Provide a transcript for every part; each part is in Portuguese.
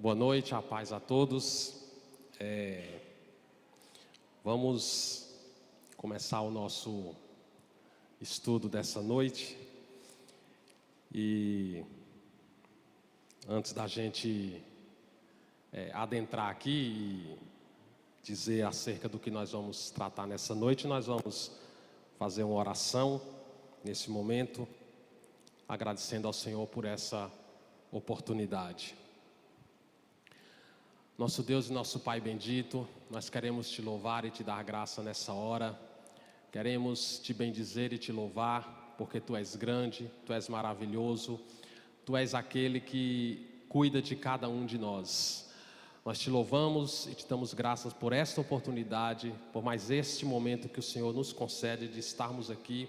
Boa noite, a paz a todos. Vamos começar o nosso estudo dessa noite. E antes da gente adentrar aqui e dizer acerca do que nós vamos tratar nessa noite, nós vamos fazer uma oração nesse momento, agradecendo ao Senhor por essa oportunidade. Nosso Deus e nosso Pai bendito, nós queremos te louvar e te dar graça nessa hora. Queremos te bendizer e te louvar, porque tu és grande, tu és maravilhoso, tu és aquele que cuida de cada um de nós. Nós te louvamos e te damos graças por esta oportunidade, por mais este momento que o Senhor nos concede de estarmos aqui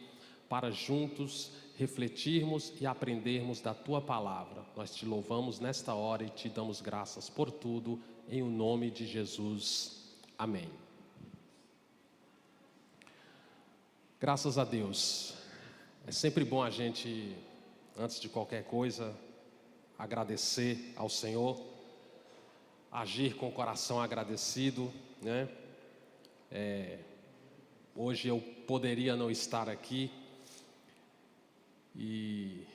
para juntos refletirmos e aprendermos da tua palavra. Nós te louvamos nesta hora e te damos graças por tudo, em o nome de Jesus. Amém. Graças a Deus. É sempre bom a gente, antes de qualquer coisa, agradecer ao Senhor, agir com o coração agradecido, né? Hoje eu poderia não estar aqui e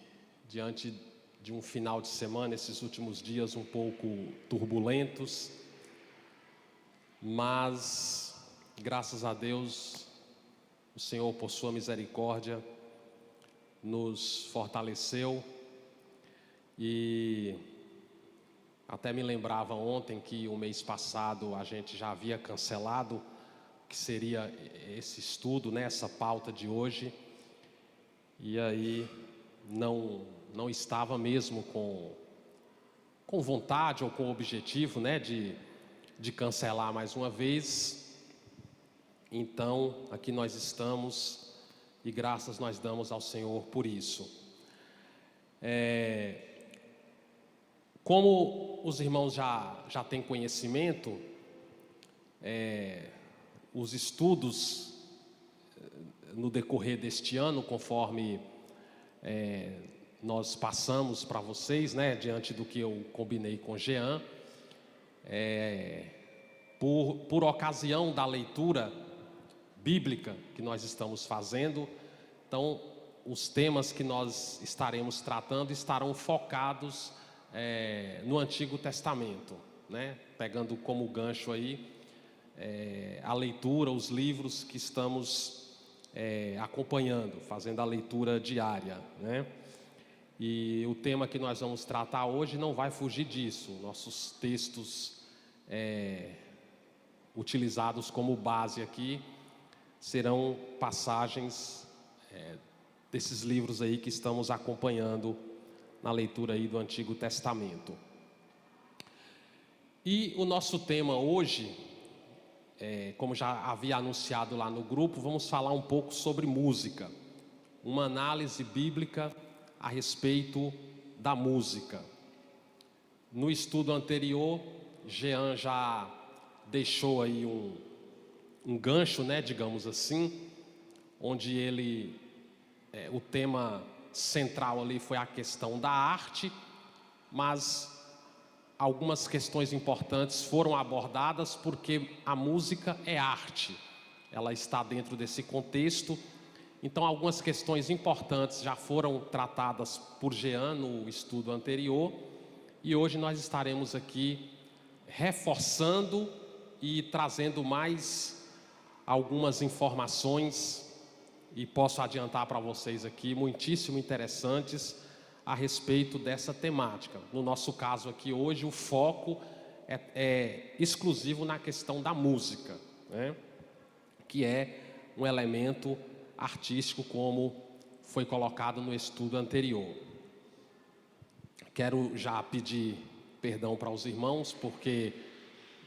diante de um final de semana, esses últimos dias um pouco turbulentos, mas graças a Deus, o Senhor por sua misericórdia nos fortaleceu. E até me lembrava ontem que o mês passado a gente já havia cancelado que seria esse estudo, né, essa pauta de hoje. E aí não estava mesmo com vontade ou com objetivo, né, de cancelar mais uma vez. Então, aqui nós estamos e graças nós damos ao Senhor por isso. Como os irmãos já têm conhecimento, os estudos no decorrer deste ano, conforme nós passamos para vocês, né, diante do que eu combinei com o Jean, por ocasião da leitura bíblica que nós estamos fazendo, então os temas que nós estaremos tratando estarão focados no Antigo Testamento, né, pegando como gancho aí a leitura, os livros que estamos acompanhando, fazendo a leitura diária, né? E o tema que nós vamos tratar hoje não vai fugir disso. Nossos textos utilizados como base aqui serão passagens desses livros aí que estamos acompanhando na leitura aí do Antigo Testamento. E o nosso tema hoje, como já havia anunciado lá no grupo, vamos falar um pouco sobre música, uma análise bíblica a respeito da música. No estudo anterior, Jean já deixou aí um gancho, né, digamos assim, onde ele, o tema central ali foi a questão da arte, mas algumas questões importantes foram abordadas porque a música é arte, ela está dentro desse contexto. Então algumas questões importantes já foram tratadas por Jean no estudo anterior e hoje nós estaremos aqui reforçando e trazendo mais algumas informações, e posso adiantar para vocês aqui, muitíssimo interessantes a respeito dessa temática. No nosso caso aqui hoje, o foco é exclusivo na questão da música, né? Que é um elemento artístico, como foi colocado no estudo anterior. Quero já pedir perdão para os irmãos, porque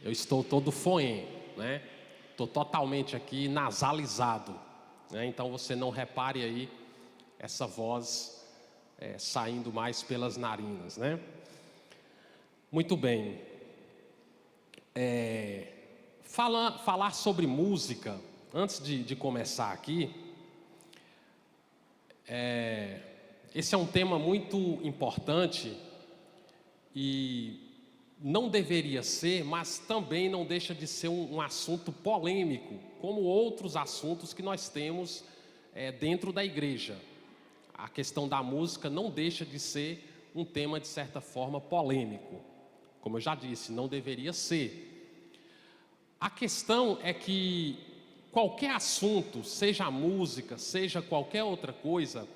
eu estou todo foen, né? Estou totalmente aqui nasalizado, né? Então você não repare aí essa voz saindo mais pelas narinas, né? Muito bem. Falar sobre música, antes de começar aqui, esse é um tema muito importante e não deveria ser, mas também não deixa de ser um assunto polêmico, como outros assuntos que nós temos dentro da igreja. A questão da música não deixa de ser um tema, de certa forma, polêmico. Como eu já disse, não deveria ser. A questão é que qualquer assunto, seja a música, seja qualquer outra coisa,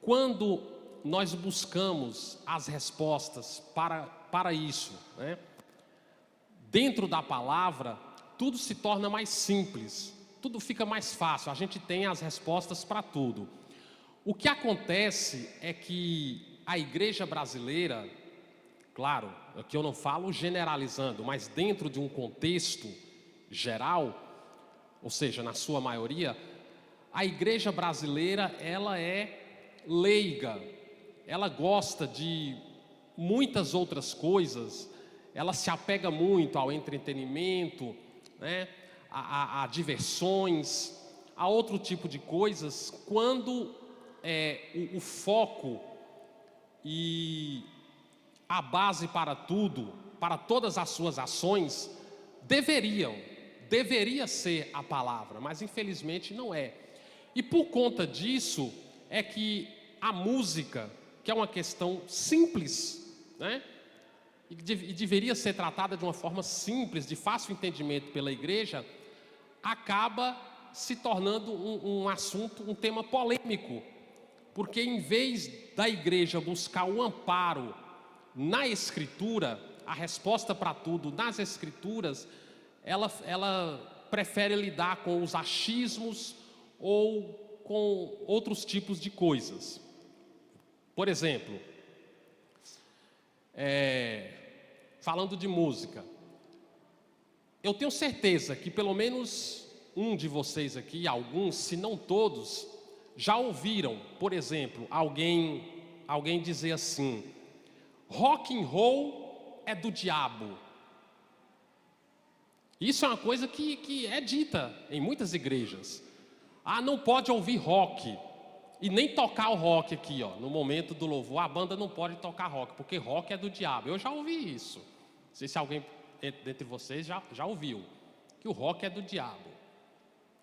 quando nós buscamos as respostas para isso, né? Dentro da palavra, tudo se torna mais simples, tudo fica mais fácil, a gente tem as respostas para tudo. O que acontece é que a igreja brasileira, claro, aqui eu não falo generalizando, mas dentro de um contexto geral, ou seja, na sua maioria, a igreja brasileira, ela é leiga, ela gosta de muitas outras coisas, ela se apega muito ao entretenimento, né, a diversões, a outro tipo de coisas, quando o foco e a base para tudo, para todas as suas ações, deveria ser a palavra, mas infelizmente não é. E por conta disso é que a música, que é uma questão simples, né, e deveria ser tratada de uma forma simples, de fácil entendimento pela igreja, acaba se tornando um assunto, um tema polêmico, porque em vez da igreja buscar o amparo na Escritura, a resposta para tudo nas Escrituras, ela prefere lidar com os achismos ou com outros tipos de coisas. Por exemplo, falando de música, eu tenho certeza que pelo menos um de vocês aqui, alguns, se não todos, já ouviram, por exemplo, alguém dizer assim: rock and roll é do diabo. Isso é uma coisa que é dita em muitas igrejas. Ah, não pode ouvir rock e nem tocar o rock aqui, ó, no momento do louvor, a banda não pode tocar rock, porque rock é do diabo. Eu já ouvi isso. Não sei se alguém dentre vocês já ouviu, que o rock é do diabo.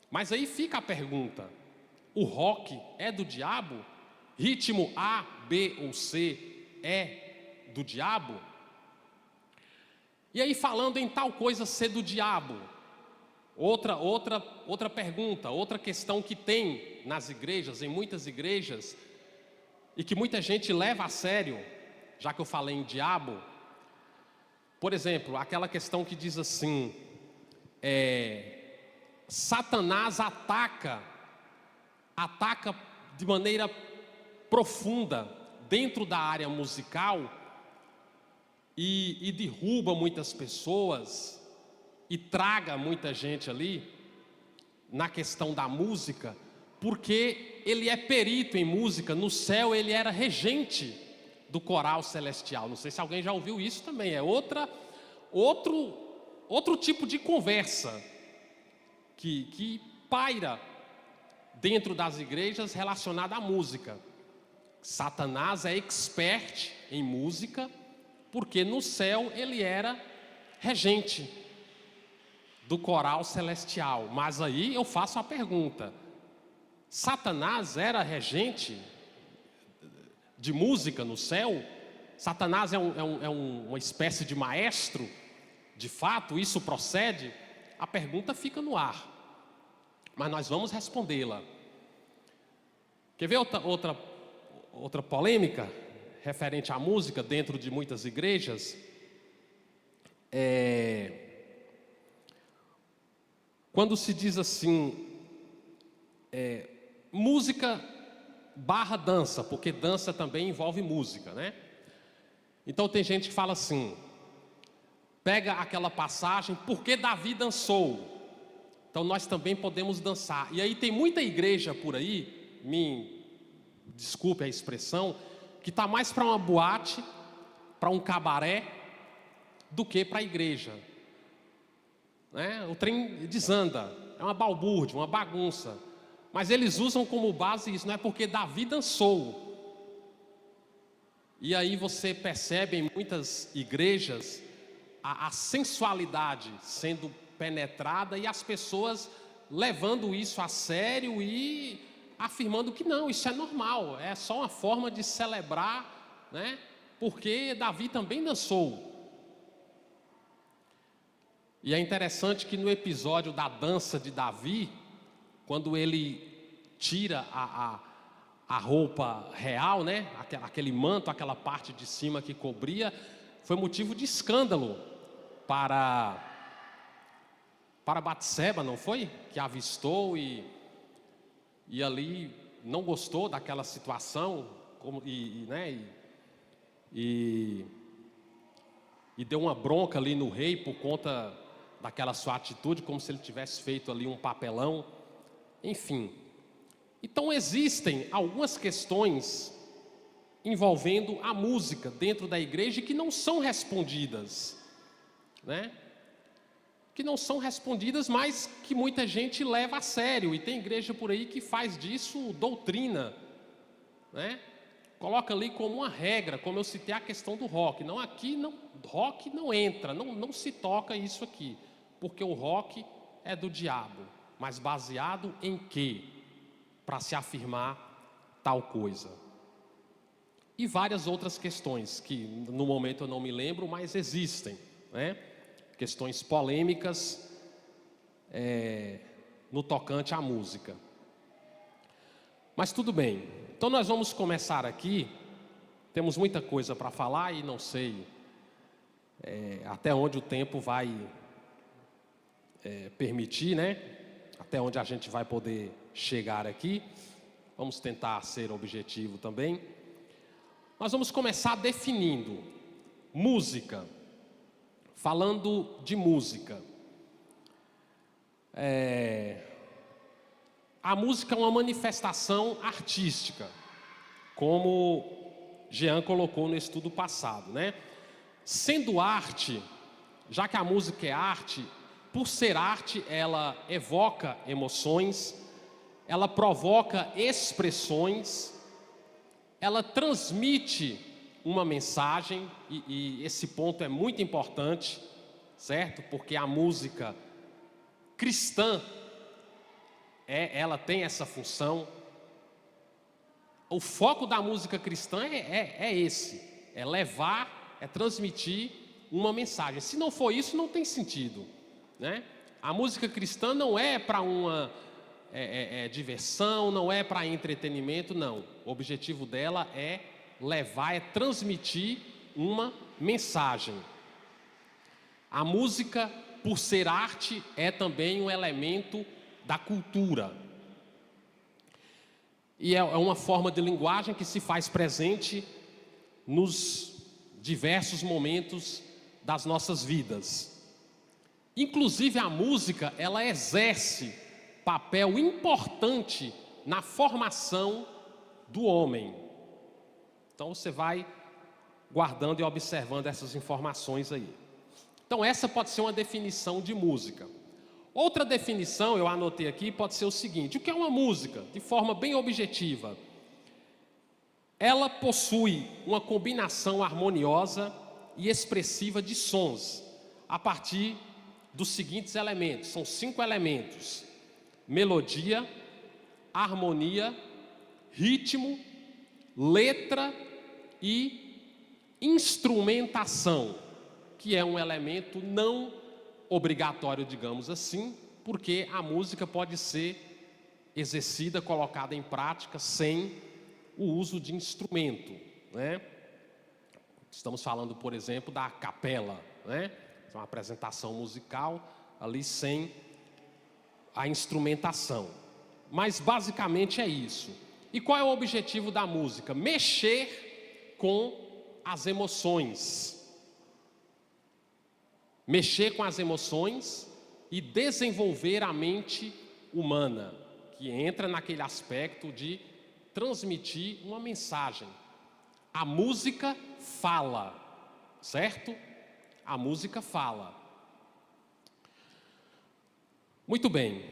Mas aí fica a pergunta: o rock é do diabo? Ritmo A, B ou C é do diabo? E aí, falando em tal coisa ser do diabo, outra pergunta, outra questão que tem nas igrejas, em muitas igrejas, e que muita gente leva a sério, já que eu falei em diabo. Por exemplo, aquela questão que diz assim: Satanás ataca de maneira profunda dentro da área musical e derruba muitas pessoas e traga muita gente ali na questão da música, porque ele é perito em música. No céu ele era regente do coral celestial. Não sei se alguém já ouviu isso também. É outro tipo de conversa que paira dentro das igrejas relacionada à música. Satanás é expert em música, porque no céu ele era regente do coral celestial. Mas aí eu faço a pergunta: Satanás era regente de música no céu? Satanás é uma espécie de maestro? De fato, isso procede? A pergunta fica no ar, mas nós vamos respondê-la. Quer ver outra polêmica referente à música dentro de muitas igrejas? Quando se diz assim, música barra dança, porque dança também envolve música, né? Então tem gente que fala assim, pega aquela passagem, porque Davi dançou, então nós também podemos dançar. E aí tem muita igreja por aí, me desculpe a expressão, que está mais para uma boate, para um cabaré, do que para a igreja, né? O trem desanda, é uma balbúrdia, uma bagunça, mas eles usam como base isso, não é porque Davi dançou. E aí você percebe em muitas igrejas a sensualidade sendo penetrada e as pessoas levando isso a sério e afirmando que não, isso é normal, é só uma forma de celebrar, né? Porque Davi também dançou. E é interessante que no episódio da dança de Davi, quando ele tira a roupa real, né? Aquele manto, aquela parte de cima que cobria, foi motivo de escândalo para Batseba, não foi? Que avistou e ali não gostou daquela situação, e deu uma bronca ali no rei por conta daquela sua atitude, como se ele tivesse feito ali um papelão, enfim. Então existem algumas questões envolvendo a música dentro da igreja que não são respondidas, né? Que não são respondidas, mas que muita gente leva a sério, e tem igreja por aí que faz disso doutrina, né? Coloca ali como uma regra, como eu citei a questão do rock. Não, aqui não, rock não entra, não se toca isso aqui, porque o rock é do diabo. Mas baseado em quê? Para se afirmar tal coisa. E várias outras questões que no momento eu não me lembro, mas existem, né? Questões polêmicas no tocante à música. Mas tudo bem, então nós vamos começar aqui. Temos muita coisa para falar e não sei até onde o tempo vai permitir, né? Até onde a gente vai poder chegar aqui. Vamos tentar ser objetivo também. Nós vamos começar definindo música. Falando de música, a música é uma manifestação artística, como Jean colocou no estudo passado, né? Sendo arte, já que a música é arte, por ser arte, ela evoca emoções, ela provoca expressões, ela transmite uma mensagem, e esse ponto é muito importante, certo? Porque a música cristã, ela tem essa função. O foco da música cristã é esse, é levar, é transmitir uma mensagem. Se não for isso, não tem sentido, né? A música cristã não é para uma diversão, não é para entretenimento, não. O objetivo dela é levar, é transmitir uma mensagem. A música, por ser arte, é também um elemento da cultura. E é uma forma de linguagem que se faz presente nos diversos momentos das nossas vidas. Inclusive a música, ela exerce papel importante na formação do homem. Então você vai guardando e observando essas informações aí. Então essa pode ser uma definição de música. Outra definição, eu anotei aqui, pode ser o seguinte: o que é uma música? De forma bem objetiva. Ela possui uma combinação harmoniosa e expressiva de sons, a partir dos seguintes elementos. São 5 elementos: melodia, harmonia, ritmo, letra e instrumentação, que é um elemento não obrigatório, digamos assim, porque a música pode ser exercida, colocada em prática sem o uso de instrumento, né? Estamos falando, por exemplo, da capela, né? Uma apresentação musical ali sem a instrumentação. Mas basicamente é isso. E qual é o objetivo da música? Mexer com as emoções. Mexer com as emoções e desenvolver a mente humana, que entra naquele aspecto de transmitir uma mensagem. A música fala, certo? A música fala. Muito bem.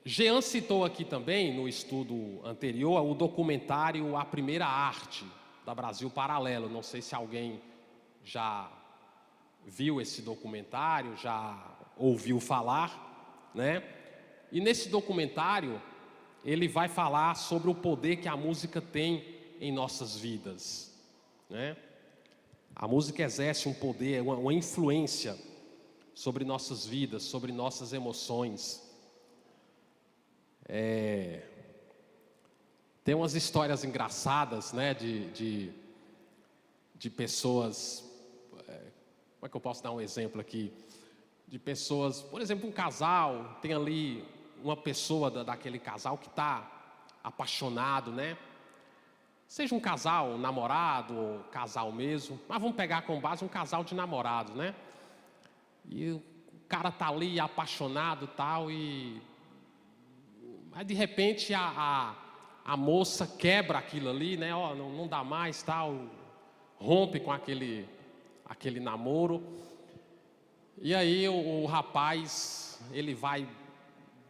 Jean citou aqui também, no estudo anterior, o documentário A Primeira Arte, da Brasil Paralelo. Não sei se alguém já viu esse documentário, já ouviu falar, né? E nesse documentário ele vai falar sobre o poder que a música tem em nossas vidas, né? A música exerce um poder, uma influência sobre nossas vidas, sobre nossas emoções. Tem umas histórias engraçadas, né, de pessoas, como é que eu posso dar um exemplo aqui? De pessoas, por exemplo, um casal, tem ali uma pessoa daquele casal que está apaixonado, né? Seja um casal, um namorado ou casal mesmo, mas vamos pegar como base um casal de namorados, né? E o cara tá ali apaixonado e tal, mas de repente a moça quebra aquilo ali, né? Ó, não dá mais, tal, rompe com aquele namoro. E aí o rapaz, ele vai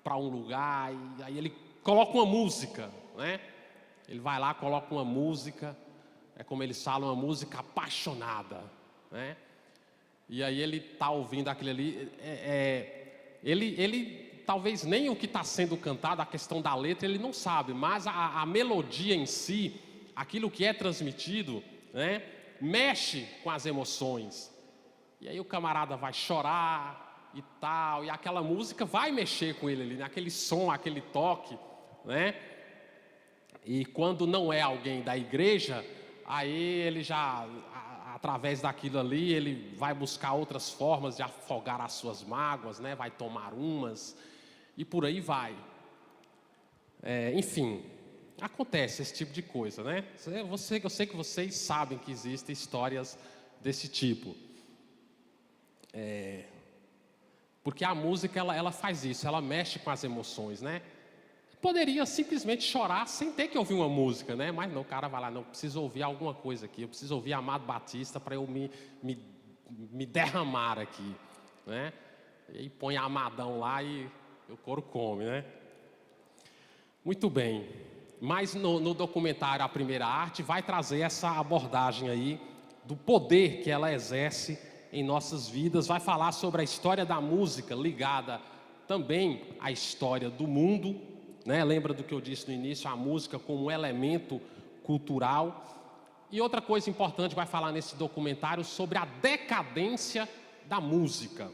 para um lugar e aí ele coloca uma música, né? Ele vai lá, coloca uma música, é como eles falam, uma música apaixonada, né? E aí ele está ouvindo aquilo ali, ele talvez nem o que está sendo cantado, a questão da letra, ele não sabe, mas a melodia em si, aquilo que é transmitido, né, mexe com as emoções. E aí o camarada vai chorar e tal, e aquela música vai mexer com ele ali, né, aquele som, aquele toque, né? E quando não é alguém da igreja, aí ele já, através daquilo ali, ele vai buscar outras formas de afogar as suas mágoas, né? Vai tomar umas e por aí vai. Enfim, acontece esse tipo de coisa, né? Eu sei que vocês sabem que existem histórias desse tipo. Porque a música, ela faz isso, ela mexe com as emoções, né? Poderia simplesmente chorar sem ter que ouvir uma música, né? Mas não, o cara vai lá, não, preciso ouvir alguma coisa aqui, eu preciso ouvir Amado Batista para eu me derramar aqui, né? E aí põe Amadão lá e o couro come, né? Muito bem, mas no documentário A Primeira Arte vai trazer essa abordagem aí do poder que ela exerce em nossas vidas, vai falar sobre a história da música ligada também à história do mundo, né? Lembra do que eu disse no início, a música como um elemento cultural. E outra coisa importante vai falar nesse documentário sobre a decadência da música.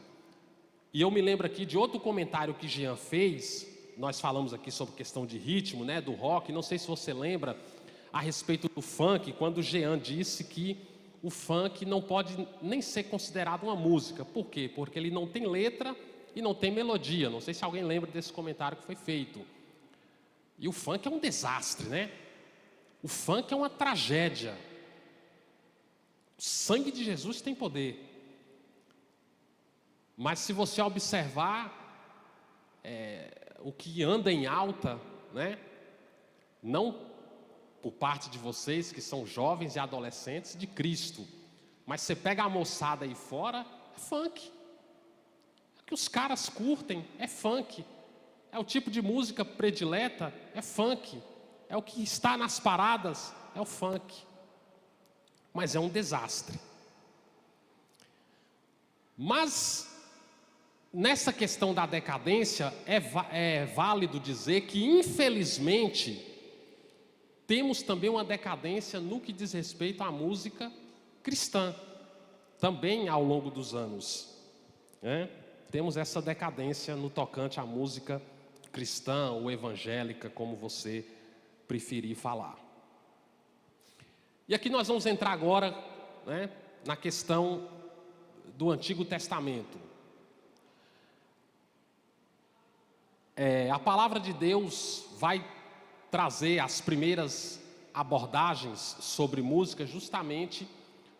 E eu me lembro aqui de outro comentário que Jean fez, nós falamos aqui sobre questão de ritmo, né, do rock, não sei se você lembra, a respeito do funk, quando Jean disse que o funk não pode nem ser considerado uma música. Por quê? Porque ele não tem letra e não tem melodia. Não sei se alguém lembra desse comentário que foi feito. E o funk é um desastre, né? O funk é uma tragédia. O sangue de Jesus tem poder. Mas se você observar o que anda em alta, né? Não por parte de vocês que são jovens e adolescentes de Cristo, mas você pega a moçada aí fora, é funk. O que os caras curtem é funk. É o tipo de música predileta, é funk. É o que está nas paradas, é o funk. Mas é um desastre. Mas nessa questão da decadência, é válido dizer que, infelizmente, temos também uma decadência no que diz respeito à música cristã, também ao longo dos anos, né? Temos essa decadência no tocante à música cristã ou evangélica, como você preferir falar. E aqui nós vamos entrar agora, né, na questão do Antigo Testamento. A palavra de Deus vai trazer as primeiras abordagens sobre música justamente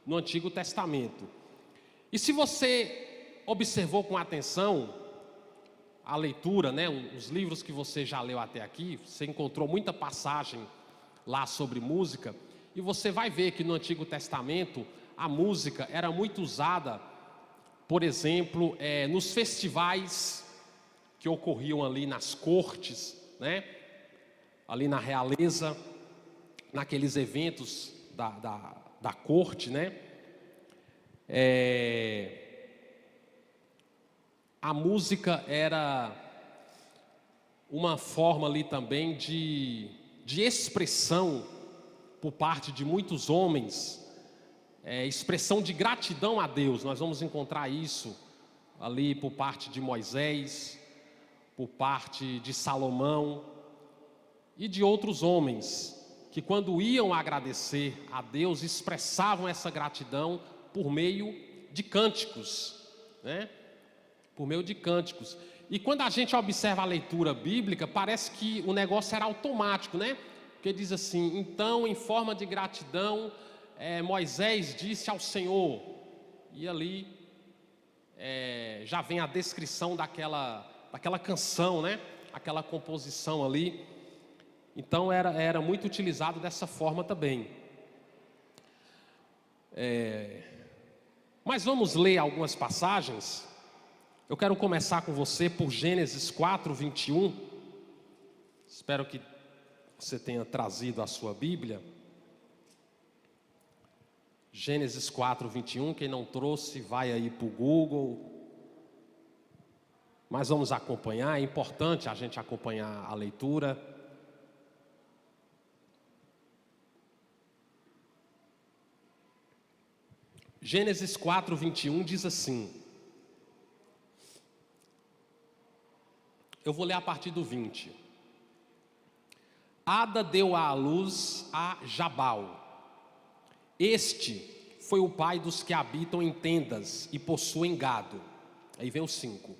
no Antigo Testamento. E se você observou com atenção a leitura, né, os livros que você já leu até aqui, você encontrou muita passagem lá sobre música, e você vai ver que no Antigo Testamento a música era muito usada, por exemplo, nos festivais que ocorriam ali nas cortes, né, ali na realeza, naqueles eventos da corte, né? a música era uma forma ali também de expressão por parte de muitos homens, expressão de gratidão a Deus. Nós vamos encontrar isso ali por parte de Moisés, por parte de Salomão e de outros homens, que quando iam agradecer a Deus, expressavam essa gratidão por meio de cânticos, né? Por meio de cânticos. E quando a gente observa a leitura bíblica, parece que o negócio era automático, né? Porque diz assim: então, em forma de gratidão, Moisés disse ao Senhor, e ali já vem a descrição daquela canção, né? Aquela composição ali. Então era muito utilizado dessa forma também. Mas vamos ler algumas passagens. Eu quero começar com você por Gênesis 4, 21. Espero que você tenha trazido a sua Bíblia. Gênesis 4, 21. Quem não trouxe, vai aí para o Google. Mas vamos acompanhar. É importante a gente acompanhar a leitura. Gênesis 4, 21 diz assim. Eu vou ler a partir do 20. Ada deu à luz a Jabal. Este foi o pai dos que habitam em tendas e possuem gado. Aí vem o 5.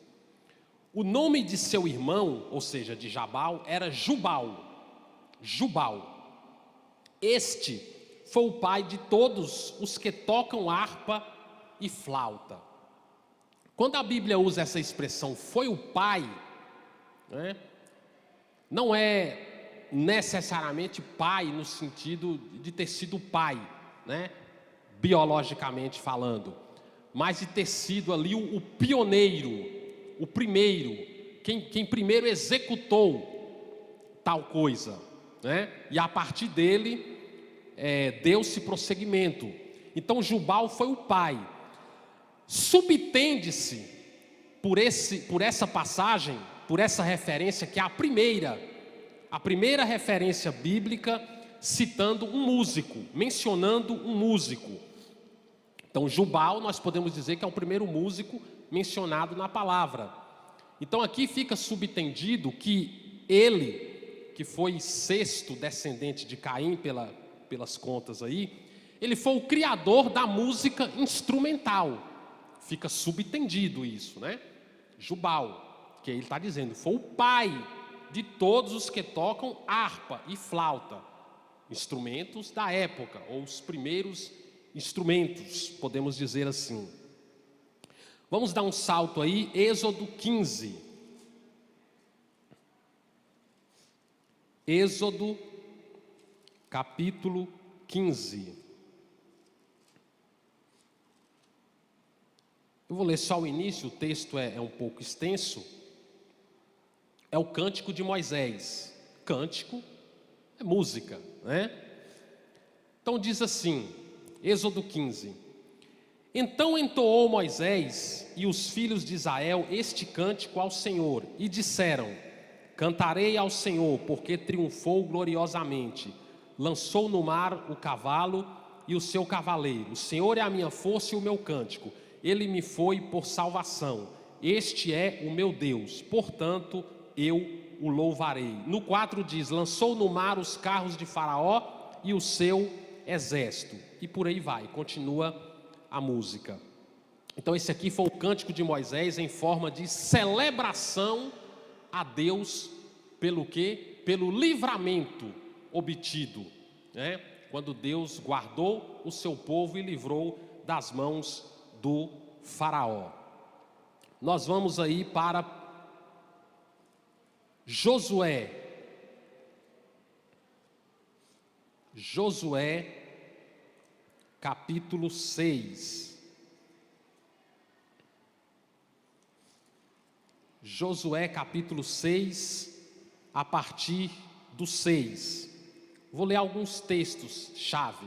O nome de seu irmão, ou seja, de Jabal, era Jubal. Este foi o pai de todos os que tocam harpa e flauta. Quando a Bíblia usa essa expressão, foi o pai, né? Não é necessariamente pai no sentido de ter sido pai, né? Biologicamente falando, mas de ter sido ali o pioneiro, o primeiro, quem primeiro executou tal coisa, né? E a partir dele deu-se prosseguimento. Então Jubal foi o pai. Subtende-se por essa passagem, por essa referência, que é a primeira referência bíblica citando um músico, mencionando um músico. Então Jubal, nós podemos dizer que é o primeiro músico mencionado na palavra. Então aqui fica subtendido que ele, que foi sexto descendente de Caim pelas contas aí, ele foi o criador da música instrumental. Fica subtendido isso, né? Jubal, que ele está dizendo, foi o pai de todos os que tocam harpa e flauta, instrumentos da época, ou os primeiros instrumentos, podemos dizer assim. Vamos dar um salto aí, Êxodo 15. Êxodo, capítulo 15. Eu vou ler só o início, o texto é um pouco extenso. É o cântico de Moisés. Cântico é música, né? Então diz assim, Êxodo 15. Então entoou Moisés e os filhos de Israel este cântico ao Senhor, e disseram: cantarei ao Senhor, porque triunfou gloriosamente. Lançou no mar o cavalo e o seu cavaleiro. O Senhor é a minha força e o meu cântico. Ele me foi por salvação. Este é o meu Deus, portanto eu o louvarei. No 4 diz: lançou no mar os carros de Faraó e o seu exército. E por aí vai, continua a música. Então esse aqui foi o cântico de Moisés em forma de celebração a Deus pelo quê? Pelo livramento obtido, né? Quando Deus guardou o seu povo e livrou das mãos do Faraó. Nós vamos aí para Josué. Josué, capítulo 6. Josué, capítulo 6, a partir do 6. Vou ler alguns textos-chave.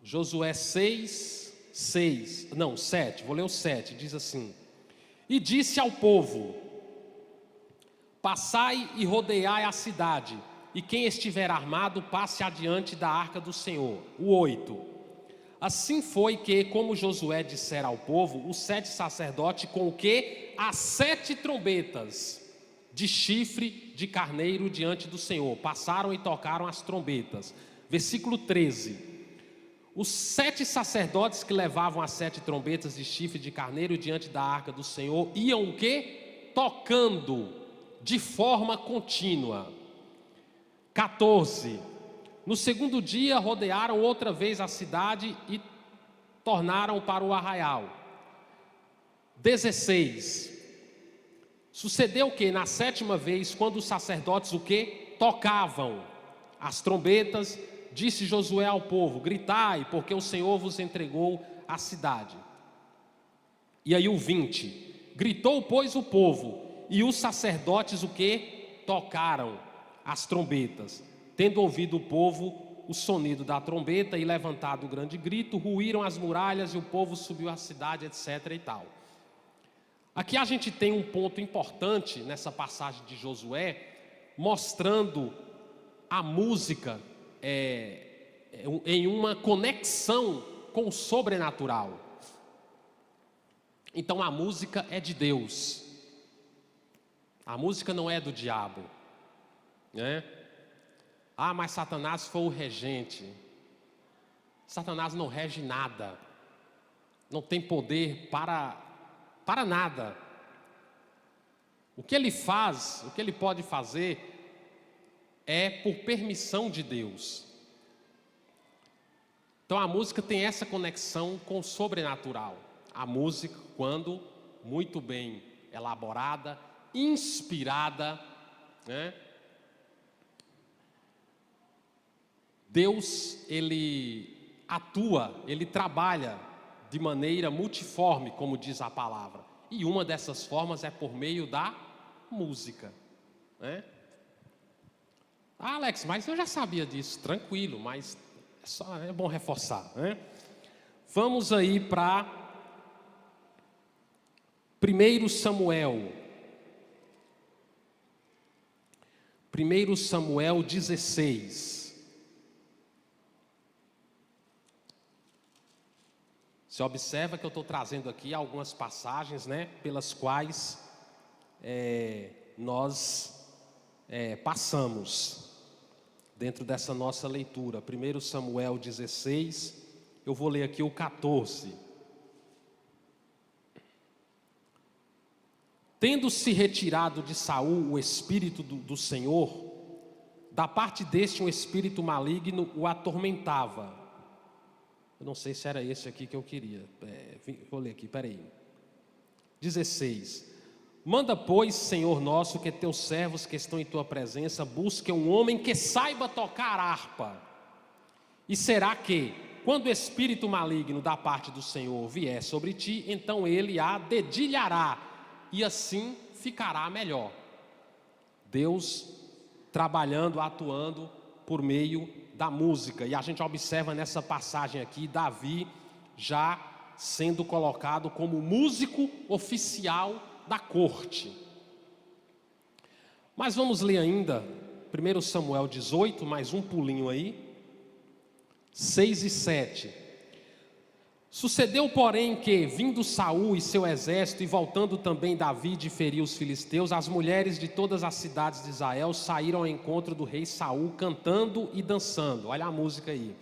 Josué 6, 7, vou ler o 7, diz assim: E disse ao povo: Passai e rodeai a cidade, e quem estiver armado passe adiante da arca do Senhor. O 8: Assim foi que, como Josué dissera ao povo, os 7 sacerdotes com o quê? As 7 trombetas de chifre de carneiro diante do Senhor passaram e tocaram as trombetas. Versículo 13: Os 7 sacerdotes que levavam as 7 trombetas de chifre de carneiro diante da arca do Senhor iam o quê? Tocando de forma contínua. 14: No segundo dia rodearam outra vez a cidade e tornaram para o arraial. 16: Sucedeu que na 7ª vez, quando os sacerdotes o quê? Tocavam as trombetas, disse Josué ao povo: Gritai, porque o Senhor vos entregou a cidade. E aí o 20: Gritou, pois, o povo, e os sacerdotes o quê? Tocaram as trombetas. Tendo ouvido o povo o sonido da trombeta e levantado o grande grito, ruíram as muralhas e o povo subiu à cidade, etc. e tal. Aqui a gente tem um ponto importante nessa passagem de Josué, mostrando a música em uma conexão com o sobrenatural. Então a música é de Deus, a música não é do diabo, né? Ah, mas Satanás foi o regente. Satanás não rege nada, não tem poder para nada. O que ele faz, o que ele pode fazer é por permissão de Deus. Então a música tem essa conexão com o sobrenatural. A música, quando muito bem elaborada, inspirada, né? Deus, ele atua, ele trabalha de maneira multiforme, como diz a palavra. E uma dessas formas é por meio da música, né? Ah, Alex, mas eu já sabia disso, tranquilo, mas é bom reforçar, né? Vamos aí para 1 Samuel. 1 Samuel 16. Você observa que eu estou trazendo aqui algumas passagens, né, pelas quais nós passamos dentro dessa nossa leitura. 1 Samuel 16, eu vou ler aqui o 14. Tendo-se retirado de Saul o espírito do Senhor, da parte deste um espírito maligno o atormentava. Eu não sei se era esse aqui que eu queria. Vou ler aqui, peraí. 16. Manda, pois, Senhor nosso, que teus servos que estão em tua presença busquem um homem que saiba tocar harpa. E será que, quando o espírito maligno da parte do Senhor vier sobre ti, então ele a dedilhará, e assim ficará melhor. Deus trabalhando, atuando por meio da música. E a gente observa nessa passagem aqui, Davi já sendo colocado como músico oficial da corte. Mas vamos ler ainda 1 Samuel 18, mais um pulinho aí, 6 e 7. Sucedeu, porém, que, vindo Saul e seu exército, e voltando também Davi de ferir os filisteus, as mulheres de todas as cidades de Israel saíram ao encontro do rei Saul, cantando e dançando. Olha a música aí.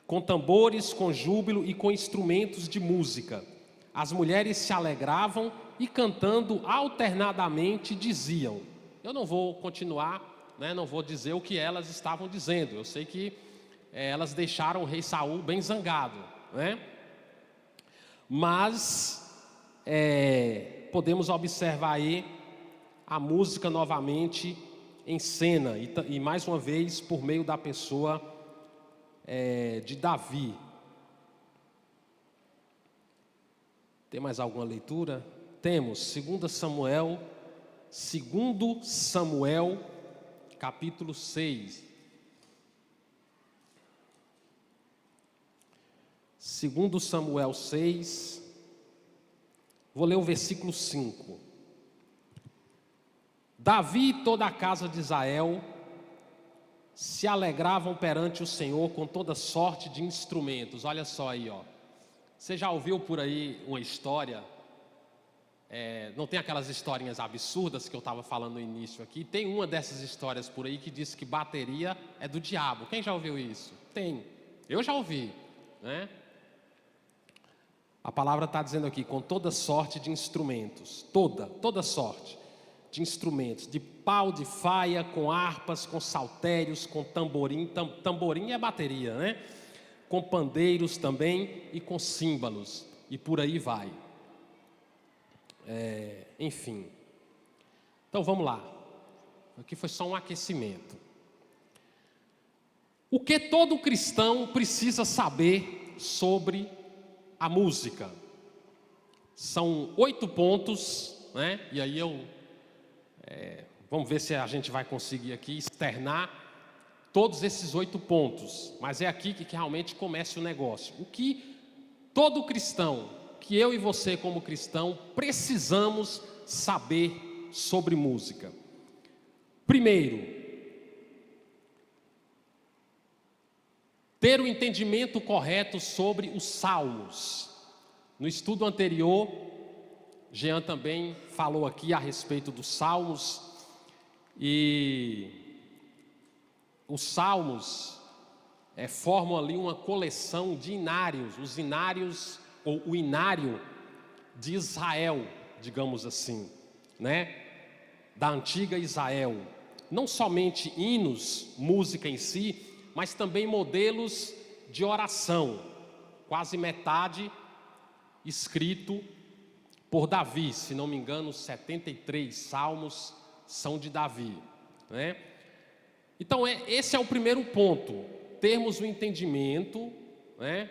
Com tambores, com júbilo e com instrumentos de música. As mulheres se alegravam e, cantando alternadamente, diziam. Eu não vou continuar, né, não vou dizer o que elas estavam dizendo. Eu sei que elas deixaram o rei Saul bem zangado, né? Mas podemos observar aí a música novamente em cena, e mais uma vez por meio da pessoa de Davi. Tem mais alguma leitura? Temos 2 Samuel, capítulo 6. 2 Samuel 6, vou ler o versículo 5. Davi e toda a casa de Israel se alegravam perante o Senhor com toda sorte de instrumentos. Olha só aí, ó. Você já ouviu por aí uma história? Não tem aquelas historinhas absurdas que eu estava falando no início aqui? Tem uma dessas histórias por aí que diz que bateria é do diabo. Quem já ouviu isso? Tem. Eu já ouvi, né? A palavra está dizendo aqui, com toda sorte de instrumentos. Toda sorte de instrumentos. De pau, de faia, com harpas, com saltérios, com tamborim. Tamborim é bateria, né? Com pandeiros também e com símbolos. E por aí vai. Enfim. Então vamos lá. Aqui foi só um aquecimento. O que todo cristão precisa saber sobre a música? São 8 pontos, né? E aí vamos ver se a gente vai conseguir aqui externar todos esses 8 pontos. Mas é aqui que realmente começa o negócio. O que todo cristão, que eu e você como cristão, precisamos saber sobre música. Primeiro, ter o entendimento correto sobre os salmos. No estudo anterior, Jean também falou aqui a respeito dos salmos, e os salmos formam ali uma coleção de inários, os inários, ou o inário de Israel, digamos assim, né? Da antiga Israel. Não somente hinos, música em si, mas também modelos de oração, quase metade escrito por Davi, se não me engano, 73 salmos são de Davi, né? Então esse é o primeiro ponto, termos um entendimento, né,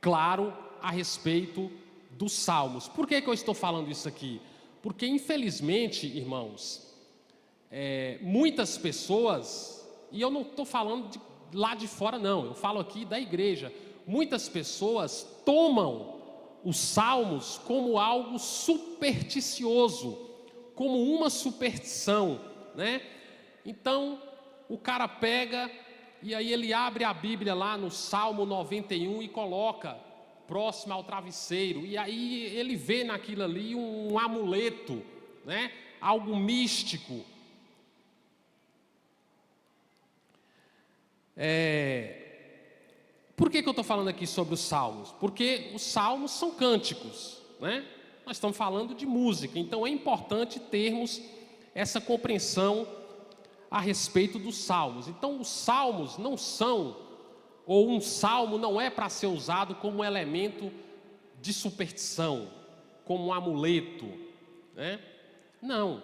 claro a respeito dos salmos. Por que eu estou falando isso aqui? Porque infelizmente, irmãos, muitas pessoas, e eu não estou falando de lá de fora não, eu falo aqui da igreja, muitas pessoas tomam os salmos como algo supersticioso, como uma superstição, né? Então o cara pega e aí ele abre a Bíblia lá no Salmo 91 e coloca próximo ao travesseiro, e aí ele vê naquilo ali um amuleto, né? Algo místico. Por que eu estou falando aqui sobre os salmos? Porque os salmos são cânticos, né? Nós estamos falando de música, então é importante termos essa compreensão a respeito dos salmos. Então os salmos não são, ou um salmo não é para ser usado como elemento de superstição, como um amuleto, né? Não.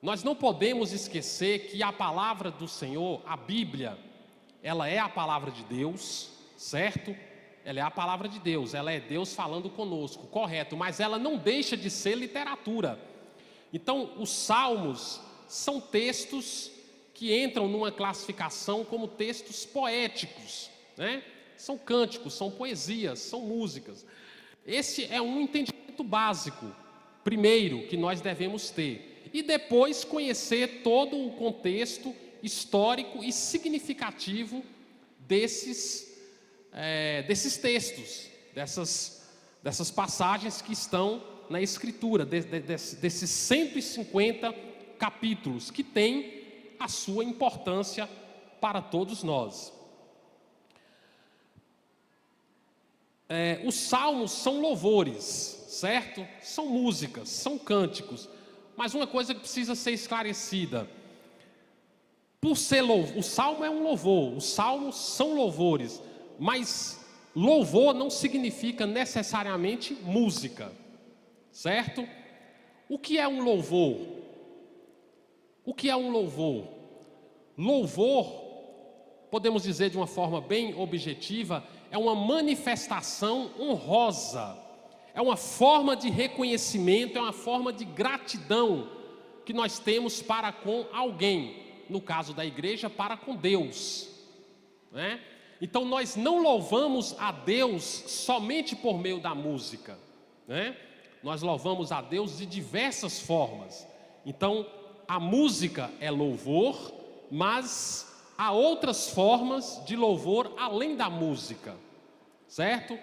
Nós não podemos esquecer que a palavra do Senhor, a Bíblia, ela é a palavra de Deus, certo? Ela é a palavra de Deus, ela é Deus falando conosco, correto, mas ela não deixa de ser literatura. Então, os salmos são textos que entram numa classificação como textos poéticos, né? São cânticos, são poesias, são músicas. Esse é um entendimento básico, primeiro, que nós devemos ter. E depois conhecer todo o contexto histórico e significativo desses textos, dessas passagens que estão na Escritura, desses 150 capítulos, que têm a sua importância para todos nós. Os salmos são louvores, certo? São músicas, são cânticos, mas uma coisa que precisa ser esclarecida: por ser o salmo é um louvor, os salmos são louvores, mas louvor não significa necessariamente música, certo? O que é um louvor? O que é um louvor? Louvor, podemos dizer de uma forma bem objetiva, é uma manifestação honrosa, é uma forma de reconhecimento, é uma forma de gratidão que nós temos para com alguém, no caso da igreja, para com Deus, né? Então nós não louvamos a Deus somente por meio da música, né? Nós louvamos a Deus de diversas formas. Então a música é louvor, mas há outras formas de louvor além da música, certo?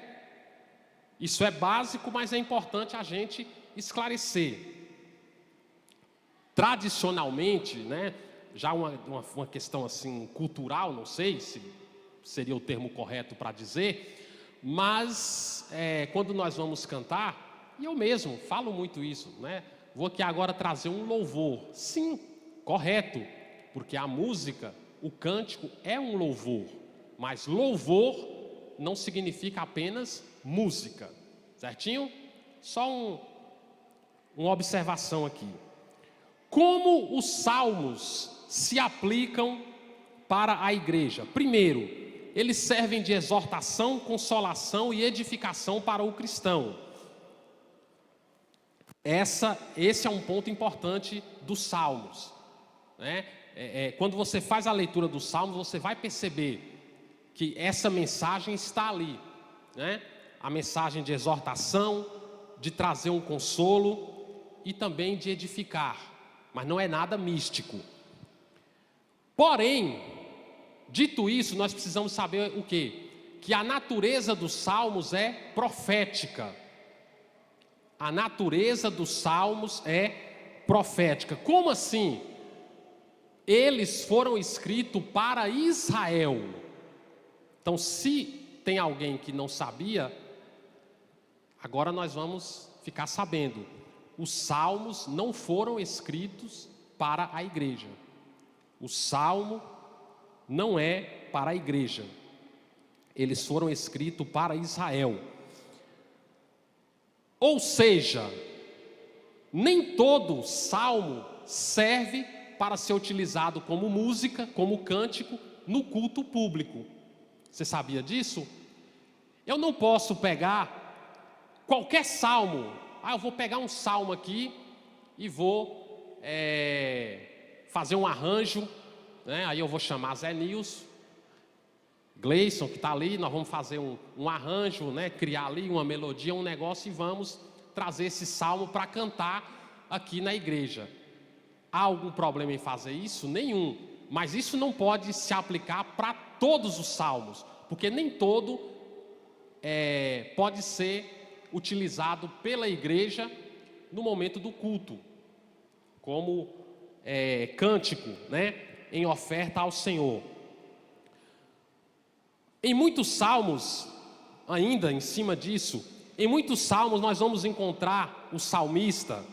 Isso é básico, mas é importante a gente esclarecer. Tradicionalmente, né, já uma questão assim cultural, não sei se seria o termo correto para dizer, mas quando nós vamos cantar, e eu mesmo falo muito isso, né? Vou aqui agora trazer um louvor. Sim, correto, porque a música, o cântico é um louvor, mas louvor não significa apenas música, certinho? Só uma observação aqui. Como os salmos se aplicam para a igreja? Primeiro, eles servem de exortação, consolação e edificação para o cristão. Esse é um ponto importante dos salmos, né? Quando você faz a leitura dos salmos, você vai perceber que essa mensagem está ali, né? A mensagem de exortação, de trazer um consolo e também de edificar, mas não é nada místico. Porém, dito isso, nós precisamos saber o quê? Que a natureza dos salmos é profética. A natureza dos salmos é profética. Como assim? Eles foram escritos para Israel. Então, se tem alguém que não sabia, agora nós vamos ficar sabendo. Os salmos não foram escritos para a igreja. O salmo não é para a igreja. Eles foram escritos para Israel. Ou seja, nem todo salmo serve para ser utilizado como música, como cântico, no culto público. Você sabia disso? Eu não posso pegar qualquer salmo. Eu vou pegar um salmo aqui e vou fazer um arranjo, né? Aí eu vou chamar Zé Nilson, Gleison, que está ali, nós vamos fazer um arranjo, né? Criar ali uma melodia, um negócio, e vamos trazer esse salmo para cantar aqui na igreja. Há algum problema em fazer isso? Nenhum. Mas isso não pode se aplicar para todos os salmos, porque nem todo pode ser utilizado pela igreja no momento do culto, como cântico, né? Em oferta ao Senhor. Em muitos salmos, ainda em cima disso, em muitos salmos nós vamos encontrar o salmista.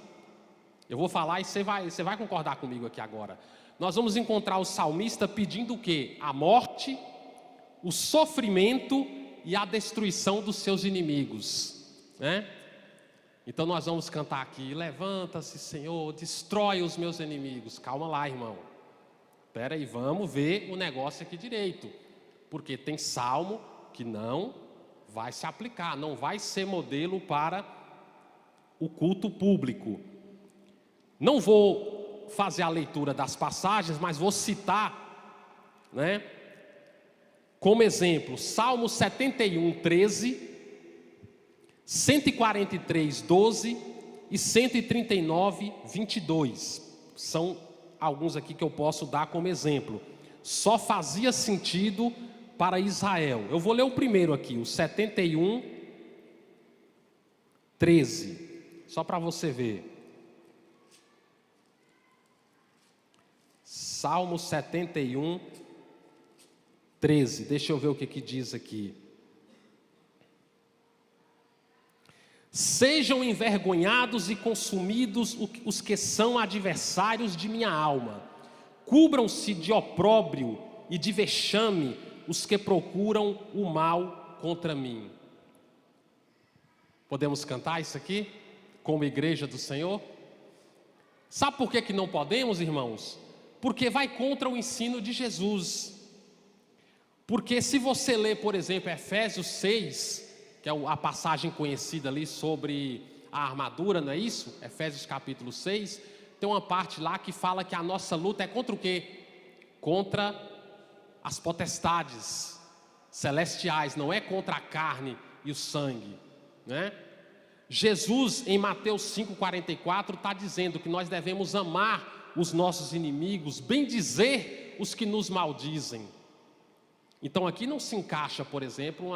Eu vou falar e você vai concordar comigo aqui agora. Nós vamos encontrar o salmista pedindo o quê? A morte, o sofrimento e a destruição dos seus inimigos, né? Então nós vamos cantar aqui: levanta-se, Senhor, destrói os meus inimigos. Calma lá, irmão. Espera aí, vamos ver o negócio aqui direito. Porque tem salmo que não vai se aplicar, não vai ser modelo para o culto público. Não vou fazer a leitura das passagens, mas vou citar, né, como exemplo, Salmo 71, 13, 143, 12 e 139, 22. São alguns aqui que eu posso dar como exemplo. Só fazia sentido para Israel. Eu vou ler o primeiro aqui, o 71, 13. Só para você ver. Salmo 71, 13. Deixa eu ver o que diz aqui. Sejam envergonhados e consumidos os que são adversários de minha alma. Cubram-se de opróbrio e de vexame os que procuram o mal contra mim. Podemos cantar isso aqui como igreja do Senhor? Sabe por que não podemos, irmãos? Porque vai contra o ensino de Jesus. Porque se você ler, por exemplo, Efésios 6, que é a passagem conhecida ali sobre a armadura, não é isso? Efésios capítulo 6, tem uma parte lá que fala que a nossa luta é contra o quê? Contra as potestades, celestiais, não é contra a carne e o sangue, né? Jesus, em Mateus 5,44, está dizendo que nós devemos amar os nossos inimigos, bendizer os que nos maldizem. Então aqui não se encaixa, por exemplo,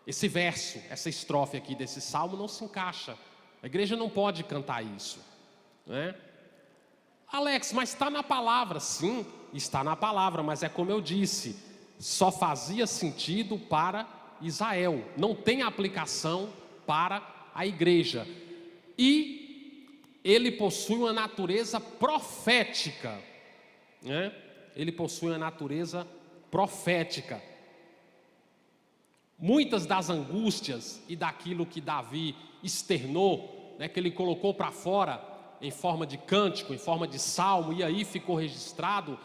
esse verso, essa estrofe aqui desse salmo não se encaixa. A igreja não pode cantar isso, né? Alex, mas está na palavra. Sim, está na palavra, mas é como eu disse, só fazia sentido para Israel, não tem aplicação para a igreja. E ele possui uma natureza profética, né? Ele possui uma natureza profética. Muitas das angústias e daquilo que Davi externou, né, que ele colocou para fora em forma de cântico, em forma de salmo, e aí ficou registrado,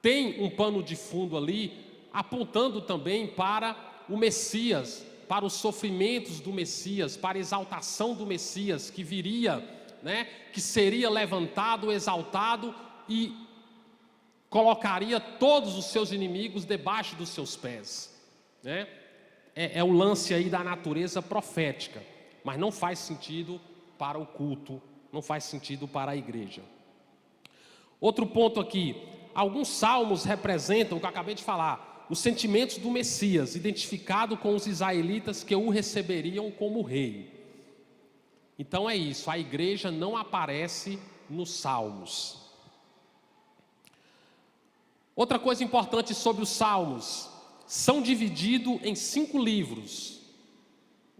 tem um pano de fundo ali, apontando também para o Messias, para os sofrimentos do Messias, para a exaltação do Messias, que viria, né, que seria levantado, exaltado e colocaria todos os seus inimigos debaixo dos seus pés, né? É o lance aí da natureza profética, mas não faz sentido para o culto, não faz sentido para a igreja. Outro ponto aqui, alguns salmos representam o que eu acabei de falar, os sentimentos do Messias, identificado com os israelitas que o receberiam como rei. Então é isso, a igreja não aparece nos salmos. Outra coisa importante sobre os salmos, são divididos em 5 livros.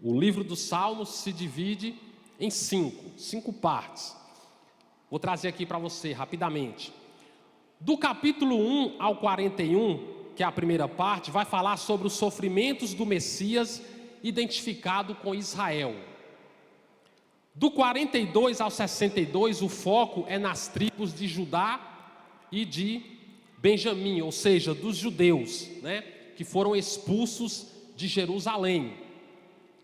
O livro dos salmos se divide em 5 partes. Vou trazer aqui para você rapidamente. Do capítulo 1 ao 41, que é a primeira parte, vai falar sobre os sofrimentos do Messias identificado com Israel. Do 42 ao 62, o foco é nas tribos de Judá e de Benjamim, ou seja, dos judeus, né, que foram expulsos de Jerusalém.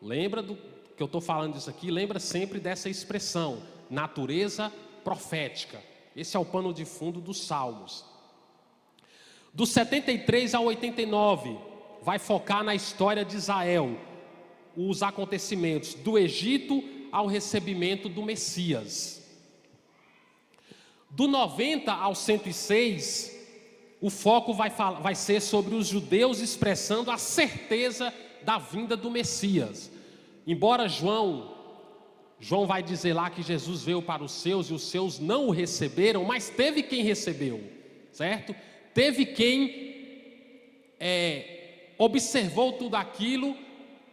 Lembra do que eu estou falando disso aqui? Lembra sempre dessa expressão, natureza profética. Esse é o pano de fundo dos salmos. Do 73 ao 89, vai focar na história de Israel, os acontecimentos do Egito ao recebimento do Messias. Do 90 ao 106, o foco vai ser sobre os judeus expressando a certeza da vinda do Messias. Embora João vai dizer lá que Jesus veio para os seus e os seus não o receberam, mas teve quem recebeu, certo? Teve quem observou tudo aquilo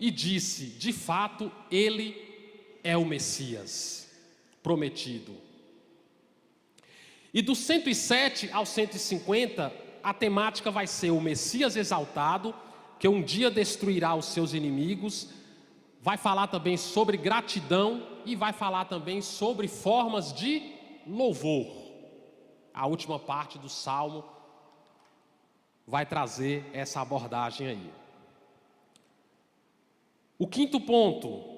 e disse, de fato, ele é o Messias prometido. E do 107 ao 150, a temática vai ser o Messias exaltado, que um dia destruirá os seus inimigos. Vai falar também sobre gratidão e vai falar também sobre formas de louvor. A última parte do Salmo vai trazer essa abordagem aí. O quinto ponto,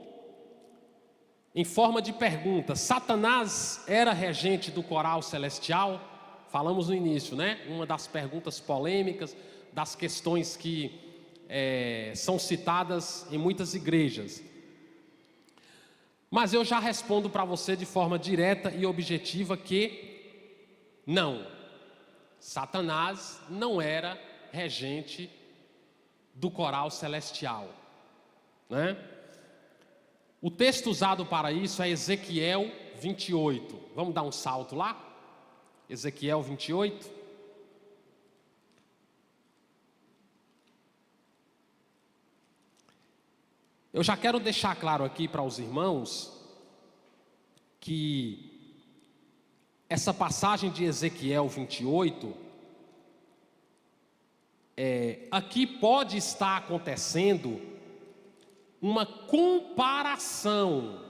em forma de pergunta, Satanás era regente do coral celestial? Falamos no início, né? Uma das perguntas polêmicas, das questões que são citadas em muitas igrejas. Mas eu já respondo para você de forma direta e objetiva que não. Satanás não era regente do coral celestial, né? O texto usado para isso é Ezequiel 28. Vamos dar um salto lá? Ezequiel 28. Eu já quero deixar claro aqui para os irmãos que essa passagem de Ezequiel 28, aqui pode estar acontecendo uma comparação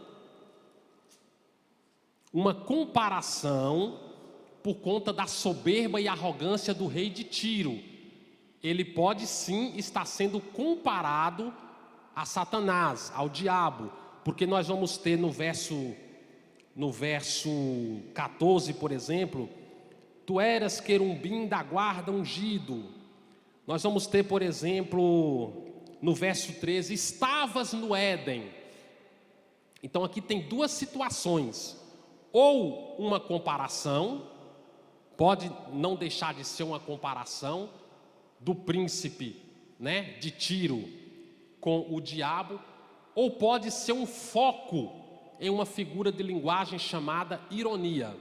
por conta da soberba e arrogância do rei de Tiro. Ele pode sim estar sendo comparado a Satanás, ao diabo, porque nós vamos ter no verso 14, por exemplo, tu eras querumbim da guarda ungido, Nós vamos ter, por exemplo, no verso 13, estavas no Éden. Então aqui tem duas situações, ou uma comparação, pode não deixar de ser uma comparação do príncipe, né, de Tiro com o diabo, ou pode ser um foco em uma figura de linguagem chamada ironia,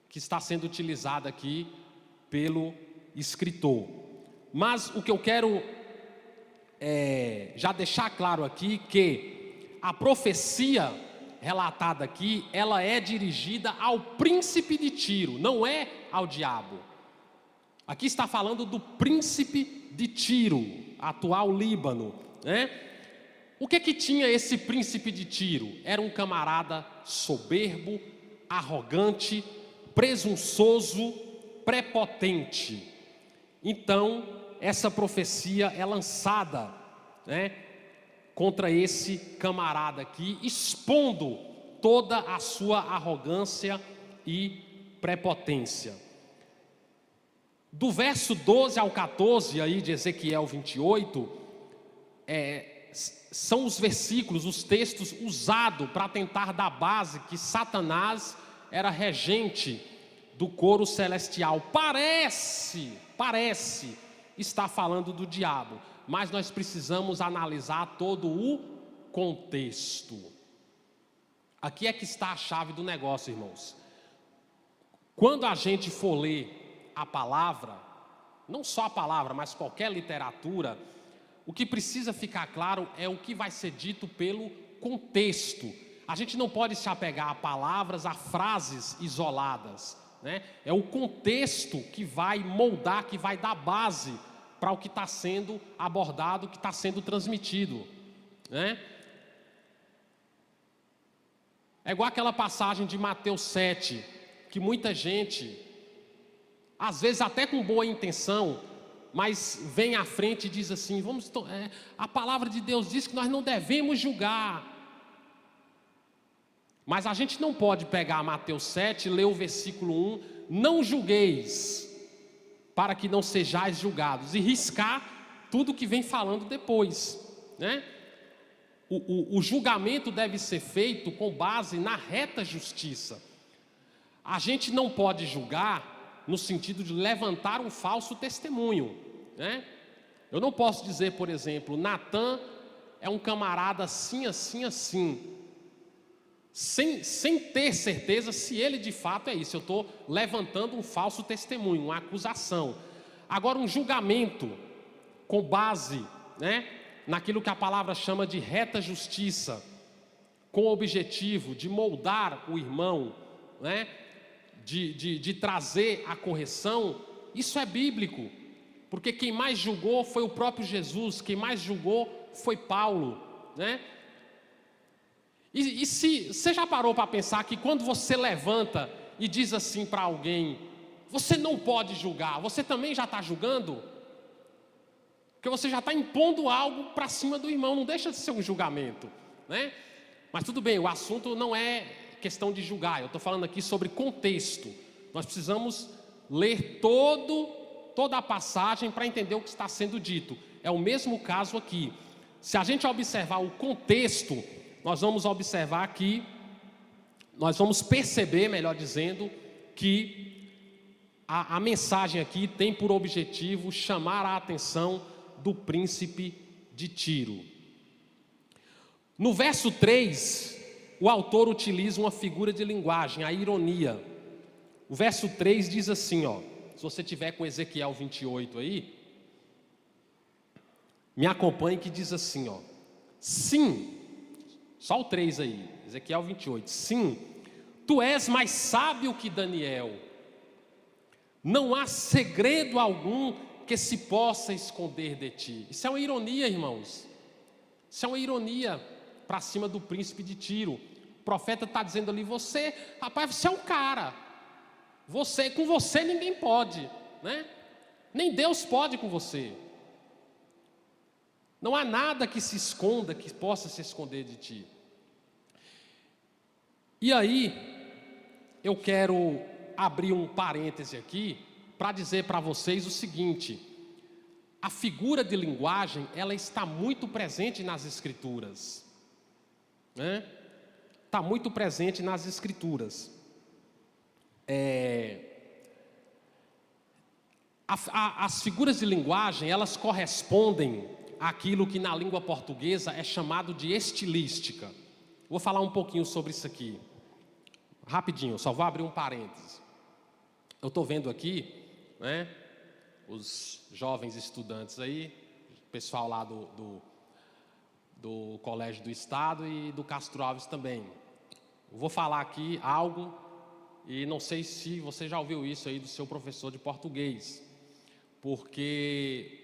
que está sendo utilizada aqui pelo escritor. Mas o que eu quero já deixar claro aqui, que a profecia relatada aqui, ela é dirigida ao príncipe de Tiro, não é ao diabo. Aqui está falando do príncipe de Tiro, atual Líbano, né? O que tinha esse príncipe de Tiro? Era um camarada soberbo, arrogante, presunçoso, prepotente. Então, essa profecia é lançada, né, contra esse camarada aqui, expondo toda a sua arrogância e prepotência. Do verso 12 ao 14 aí de Ezequiel 28, são os versículos, os textos usados para tentar dar base que Satanás era regente do coro celestial. Parece estar falando do diabo, mas nós precisamos analisar todo o contexto. Aqui é que está a chave do negócio, irmãos. Quando a gente for ler a palavra, não só a palavra, mas qualquer literatura, o que precisa ficar claro é o que vai ser dito pelo contexto. A gente não pode se apegar a palavras, a frases isoladas, né? É o contexto que vai moldar, que vai dar base para o que está sendo abordado, o que está sendo transmitido, né? É igual aquela passagem de Mateus 7, que muita gente, às vezes até com boa intenção, mas vem à frente e diz assim, a palavra de Deus diz que nós não devemos julgar. Mas a gente não pode pegar Mateus 7, ler o versículo 1, não julgueis, para que não sejais julgados, e riscar tudo que vem falando depois, né? O julgamento deve ser feito com base na reta justiça. A gente não pode julgar no sentido de levantar um falso testemunho, né? Eu não posso dizer, por exemplo, Natan é um camarada assim, assim, assim, sem ter certeza se ele de fato é isso. Eu estou levantando um falso testemunho, uma acusação. Agora, um julgamento com base, né, naquilo que a palavra chama de reta justiça, com o objetivo de moldar o irmão, né, de trazer a correção, isso é bíblico, porque quem mais julgou foi o próprio Jesus, quem mais julgou foi Paulo, né? E se você já parou para pensar que quando você levanta e diz assim para alguém, você não pode julgar, você também já está julgando? Porque você já está impondo algo para cima do irmão, não deixa de ser um julgamento, né? Mas tudo bem, o assunto não é questão de julgar, eu estou falando aqui sobre contexto. Nós precisamos ler toda a passagem para entender o que está sendo dito. É o mesmo caso aqui. Se a gente observar o contexto, nós vamos observar que, nós vamos perceber, melhor dizendo, que a mensagem aqui tem por objetivo chamar a atenção do príncipe de Tiro. No verso 3, o autor utiliza uma figura de linguagem, a ironia. O verso 3 diz assim, ó, se você tiver com Ezequiel 28 aí, me acompanhe, que diz assim, ó, sim, só o 3 aí, Ezequiel 28, sim, tu és mais sábio que Daniel, não há segredo algum que se possa esconder de ti. Isso é uma ironia, irmãos, isso é uma ironia para cima do príncipe de Tiro. O profeta está dizendo ali, rapaz, você é um cara, com você ninguém pode, né? Nem Deus pode com você. Não há nada que se esconda, que possa se esconder de ti. E aí, eu quero abrir um parêntese aqui, para dizer para vocês o seguinte, a figura de linguagem, ela está muito presente nas Escrituras, né? Está muito presente nas Escrituras. As figuras de linguagem, elas correspondem àquilo que na língua portuguesa é chamado de estilística. Vou falar um pouquinho sobre isso aqui, rapidinho, só vou abrir um parêntese. Eu estou vendo aqui, né, os jovens estudantes aí, pessoal lá do Colégio do Estado e do Castro Alves também. Eu vou falar aqui algo, e não sei se você já ouviu isso aí do seu professor de português, porque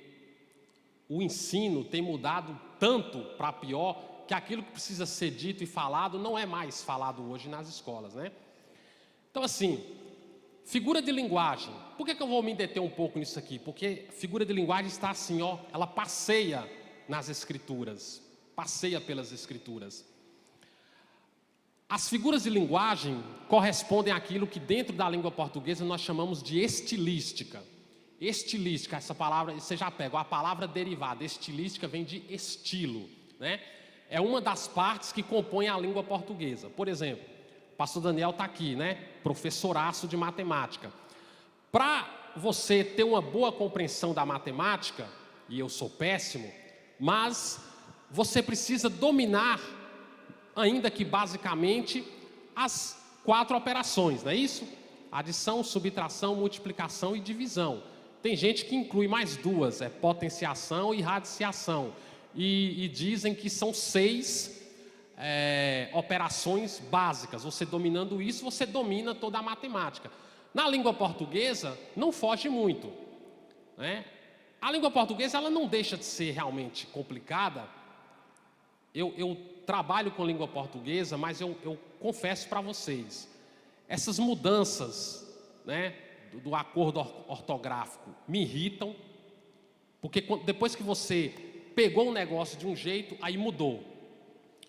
o ensino tem mudado tanto para pior, que aquilo que precisa ser dito e falado não é mais falado hoje nas escolas, né? Então, assim, figura de linguagem. Por que eu vou me deter um pouco nisso aqui? Porque figura de linguagem está assim, ó, ela passeia nas Escrituras, passeia pelas Escrituras. As figuras de linguagem correspondem àquilo que dentro da língua portuguesa nós chamamos de estilística. Estilística, essa palavra, você já pega, a palavra derivada, estilística vem de estilo, né? É uma das partes que compõem a língua portuguesa. Por exemplo, o pastor Daniel está aqui, né? Professoraço de matemática. Para você ter uma boa compreensão da matemática, e eu sou péssimo, mas você precisa dominar, ainda que basicamente, as 4 operações, não é isso? Adição, subtração, multiplicação e divisão. Tem gente que inclui mais 2, é potenciação e radiciação. E dizem que são 6 operações básicas. Você dominando isso, você domina toda a matemática. Na língua portuguesa, não foge muito, né? A língua portuguesa, ela não deixa de ser realmente complicada. Eu trabalho com língua portuguesa, mas eu confesso para vocês, essas mudanças, né, do acordo ortográfico me irritam, porque depois que você pegou um negócio de um jeito, aí mudou.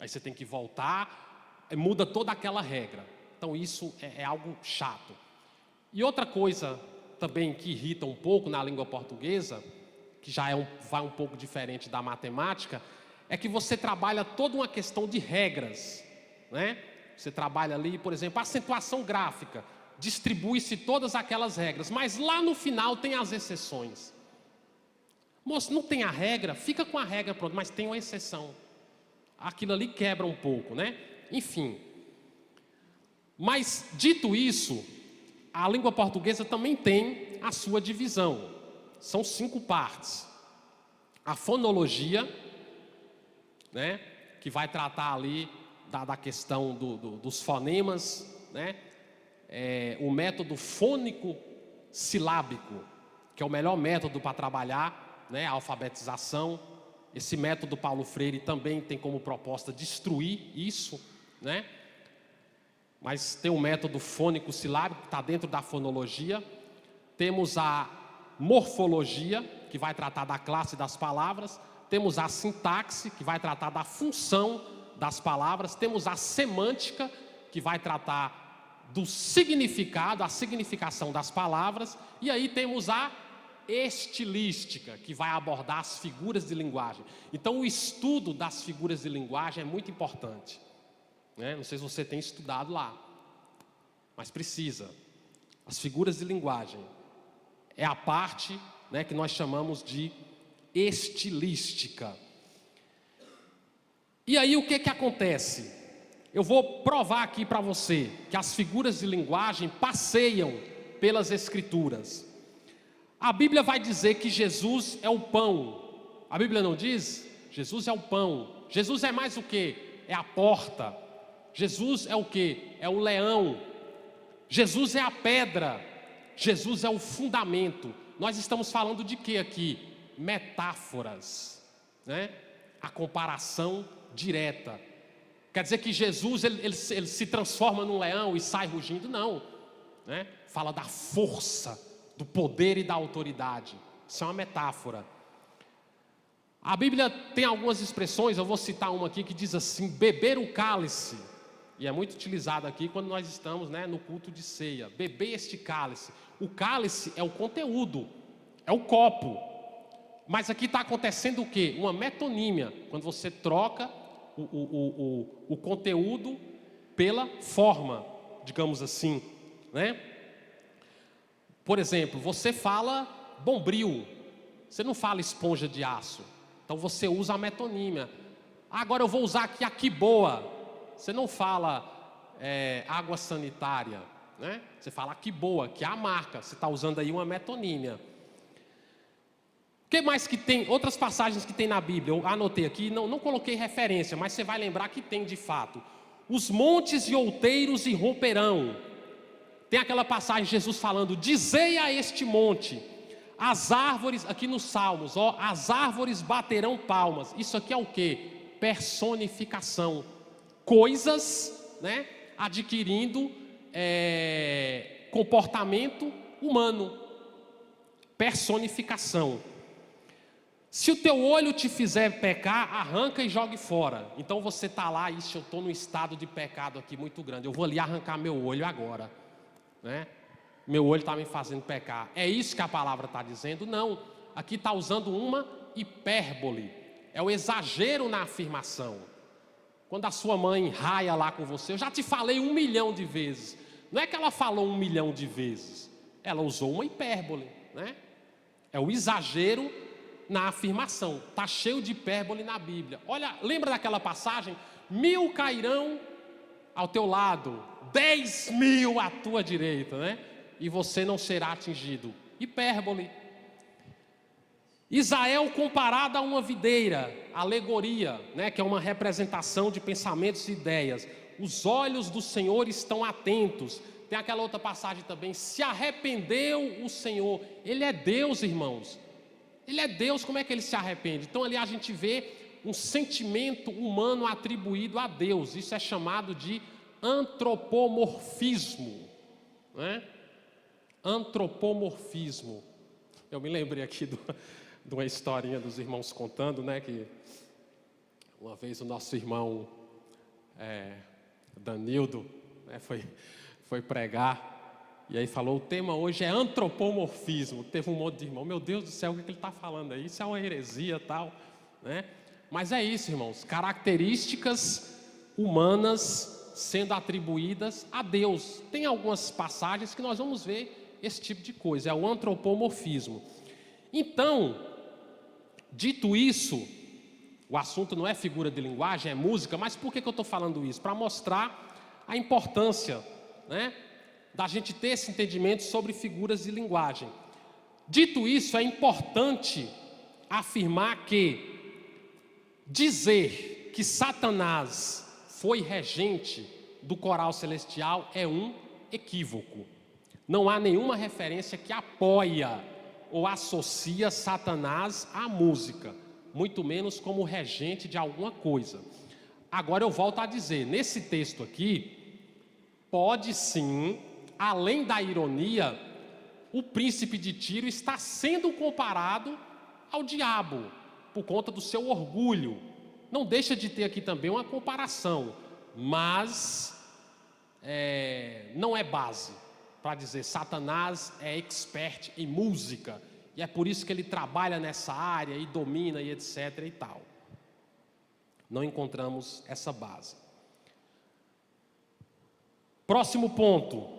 Aí você tem que voltar, muda toda aquela regra. Então isso é algo chato. E outra coisa também que irrita um pouco na língua portuguesa, que já vai um pouco diferente da matemática, é que você trabalha toda uma questão de regras, né? Você trabalha ali, por exemplo, a acentuação gráfica, distribui-se todas aquelas regras, mas lá no final tem as exceções. Moço, não tem a regra? Fica com a regra, pronto, mas tem uma exceção. Aquilo ali quebra um pouco, né? Enfim. Mas, dito isso, a língua portuguesa também tem a sua divisão. São 5 partes. A fonologia, né, que vai tratar ali da questão dos fonemas, né? O método fônico-silábico, que é o melhor método para trabalhar, né, a alfabetização. Esse método Paulo Freire também tem como proposta destruir isso, né? Mas tem o método fônico-silábico, que está dentro da fonologia. Temos a morfologia, que vai tratar da classe das palavras. Temos a sintaxe, que vai tratar da função das palavras. Temos a semântica, que vai tratar do significado, a significação das palavras. E aí temos a estilística, que vai abordar as figuras de linguagem. Então o estudo das figuras de linguagem é muito importante, né? Não sei se você tem estudado lá, mas precisa. As figuras de linguagem é a parte, né, que nós chamamos de estilística. E aí o que acontece? Eu vou provar aqui para você que as figuras de linguagem passeiam pelas Escrituras. A Bíblia vai dizer que Jesus é o pão. A Bíblia não diz? Jesus é o pão. Jesus é mais o quê? É a porta. Jesus é o quê? É o leão. Jesus é a pedra. Jesus é o fundamento. Nós estamos falando de quê aqui? Metáforas, né? A comparação direta. Quer dizer que Jesus ele se transforma num leão e sai rugindo? Não, né? Fala da força, do poder e da autoridade. Isso é uma metáfora. A Bíblia tem algumas expressões, eu vou citar uma aqui que diz assim: beber o cálice. E é muito utilizado aqui quando nós estamos, né, no culto de ceia. Beber este cálice. O cálice é o conteúdo, é o copo. Mas aqui está acontecendo o quê? Uma metonímia, quando você troca o conteúdo pela forma, digamos assim, né? Por exemplo, você fala bombril, você não fala esponja de aço, então você usa a metonímia. Agora eu vou usar aqui a que boa, você não fala água sanitária, né? Você fala que boa, que é a marca, você está usando aí uma metonímia. O que mais que tem? Outras passagens que tem na Bíblia, eu anotei aqui, não coloquei referência, mas você vai lembrar que tem de fato. Os montes e outeiros irromperão. Tem aquela passagem de Jesus falando, dizei a este monte, as árvores, aqui nos Salmos, ó, as árvores baterão palmas. Isso aqui é o quê? Personificação. Coisas, né, adquirindo comportamento humano. Personificação. Se o teu olho te fizer pecar, arranca e jogue fora. Então você está lá, eu estou num estado de pecado aqui muito grande, eu vou ali arrancar meu olho agora, né? Meu olho está me fazendo pecar. É isso que a palavra está dizendo? Não, aqui está usando uma hipérbole, é o exagero na afirmação. Quando a sua mãe raia lá com você, eu já te falei 1 milhão de vezes. Não é que ela falou 1 milhão de vezes, ela usou uma hipérbole, né? É o exagero na afirmação. Está cheio de hipérbole na Bíblia. Olha, lembra daquela passagem? 1000 cairão ao teu lado, 10.000 à tua direita, né? E você não será atingido. Hipérbole. Israel comparado a uma videira, alegoria, né? Que é uma representação de pensamentos e ideias. Os olhos do Senhor estão atentos. Tem aquela outra passagem também, se arrependeu o Senhor. Ele é Deus, irmãos. Ele é Deus, como é que ele se arrepende? Então ali a gente vê um sentimento humano atribuído a Deus. Isso é chamado de antropomorfismo, né? Antropomorfismo. Eu me lembrei aqui de uma historinha dos irmãos contando, né? Que uma vez o nosso irmão Danildo, né, foi pregar. E aí falou, o tema hoje é antropomorfismo. Teve um monte de irmão, meu Deus do céu, o que ele está falando aí? Isso é uma heresia e tal, né? Mas é isso, irmãos, características humanas sendo atribuídas a Deus. Tem algumas passagens que nós vamos ver esse tipo de coisa, é o antropomorfismo. Então, dito isso, o assunto não é figura de linguagem, é música, mas por que eu estou falando isso? Para mostrar a importância, né, da gente ter esse entendimento sobre figuras de linguagem. Dito isso, é importante afirmar que dizer que Satanás foi regente do coral celestial é um equívoco. Não há nenhuma referência que apoia ou associa Satanás à música, muito menos como regente de alguma coisa. Agora eu volto a dizer, nesse texto aqui, pode sim, além da ironia, o príncipe de Tiro está sendo comparado ao diabo, por conta do seu orgulho. Não deixa de ter aqui também uma comparação, mas não é base para dizer Satanás é expert em música, e é por isso que ele trabalha nessa área e domina e etc e tal. Não encontramos essa base. Próximo ponto.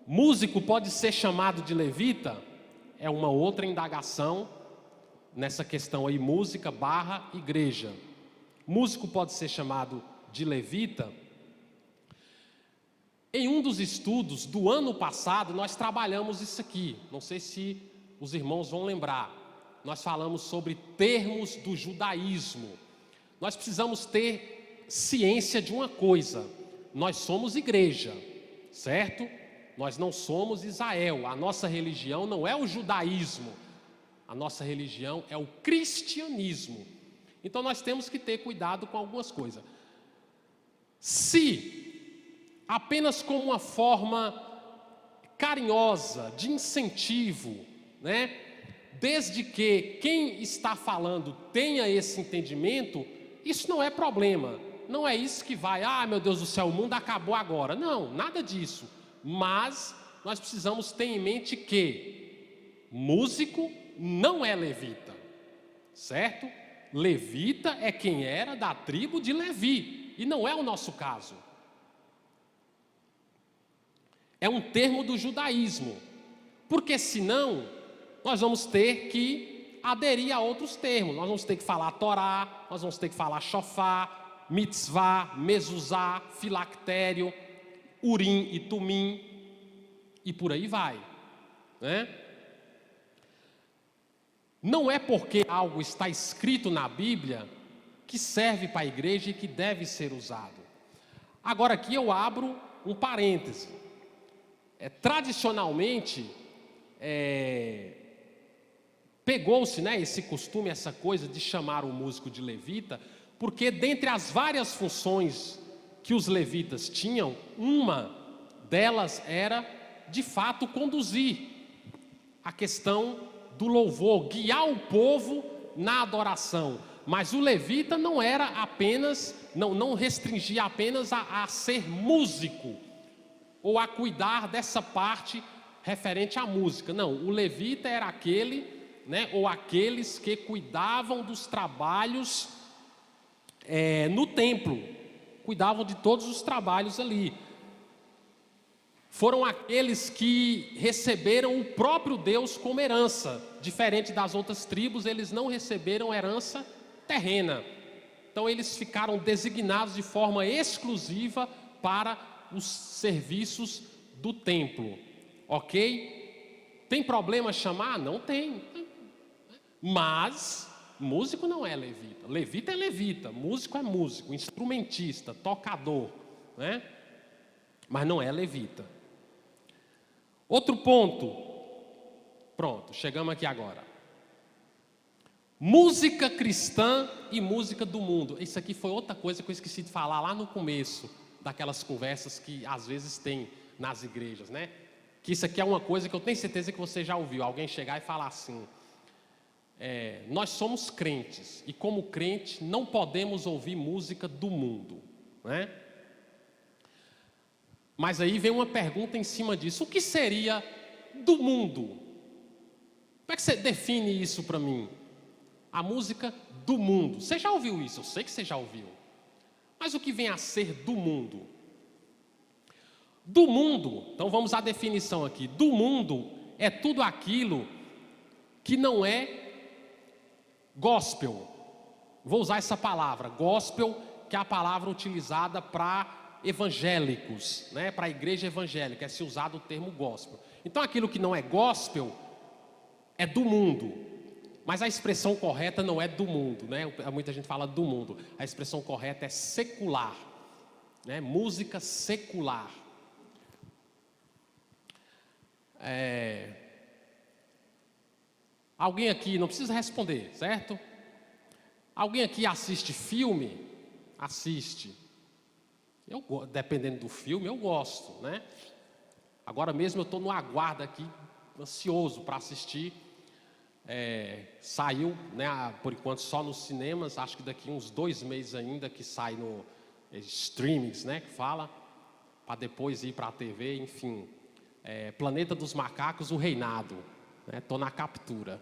Músico pode ser chamado de levita? É uma outra indagação nessa questão aí, música / igreja. Músico pode ser chamado de levita? Em um dos estudos do ano passado, nós trabalhamos isso aqui. Não sei se os irmãos vão lembrar. Nós falamos sobre termos do judaísmo. Nós precisamos ter ciência de uma coisa. Nós somos igreja, certo? Nós não somos Israel. A nossa religião não é o judaísmo. A nossa religião é o cristianismo. Então nós temos que ter cuidado com algumas coisas. Se apenas como uma forma carinhosa, de incentivo, né? Desde que quem está falando tenha esse entendimento, isso não é problema. Não é isso que vai, meu Deus do céu, o mundo acabou agora. Não, nada disso. Mas nós precisamos ter em mente que músico não é levita. certo? Levita é quem era da tribo de Levi, e não é o nosso caso. É um termo do judaísmo, porque senão nós vamos ter que aderir a outros termos. Nós vamos ter que falar Torá, nós vamos ter que falar Shofar, Mitzvah, Mezuzá, Filactério, Urim e Tumim, e por aí vai, né? Não é porque algo está escrito na Bíblia que serve para a igreja e que deve ser usado. Agora aqui eu abro um parêntese. Tradicionalmente, pegou-se, né, esse costume, essa coisa de chamar o músico de levita, porque dentre as várias funções que os levitas tinham, uma delas era, de fato, conduzir a questão do louvor, guiar o povo na adoração. Mas o levita não era apenas, não restringia apenas a ser músico, ou a cuidar dessa parte referente à música. Não, o levita era aquele, né, ou aqueles que cuidavam dos trabalhos no templo, cuidavam de todos os trabalhos ali. Foram aqueles que receberam o próprio Deus como herança. Diferente das outras tribos, eles não receberam herança terrena. Então eles ficaram designados de forma exclusiva para os serviços do templo. Ok? Tem problema chamar? Não tem. Mas músico não é levita. Levita é levita, músico é músico, instrumentista, tocador, né? Mas não é levita. Outro ponto. Pronto, chegamos aqui agora. Música cristã e música do mundo. Isso aqui foi outra coisa que eu esqueci de falar lá no começo daquelas conversas que às vezes tem nas igrejas, né? Que isso aqui é uma coisa que eu tenho certeza que você já ouviu. Alguém chegar e falar assim: nós somos crentes e como crente não podemos ouvir música do mundo, né? Mas aí vem uma pergunta em cima disso: o que seria do mundo? Como é que você define isso para mim? A música do mundo. Você já ouviu isso? Eu sei que você já ouviu. Mas o que vem a ser do mundo? Do mundo, então vamos à definição aqui. Do mundo é tudo aquilo que não é gospel. Vou usar essa palavra, gospel, que é a palavra utilizada para evangélicos, né? Para a igreja evangélica, é se usado o termo gospel. Então aquilo que não é gospel é do mundo, mas a expressão correta não é do mundo, né? Muita gente fala do mundo, a expressão correta é secular, né? Música secular. Alguém aqui, não precisa responder, certo? Alguém aqui assiste filme? Assiste. Dependendo do filme, eu gosto, né? Agora mesmo eu estou no aguardo aqui, ansioso para assistir. Saiu, né, por enquanto só nos cinemas, acho que daqui uns 2 meses ainda que sai no streamings, né, que fala, para depois ir para a TV, enfim. Planeta dos Macacos, o Reinado. Estou na captura.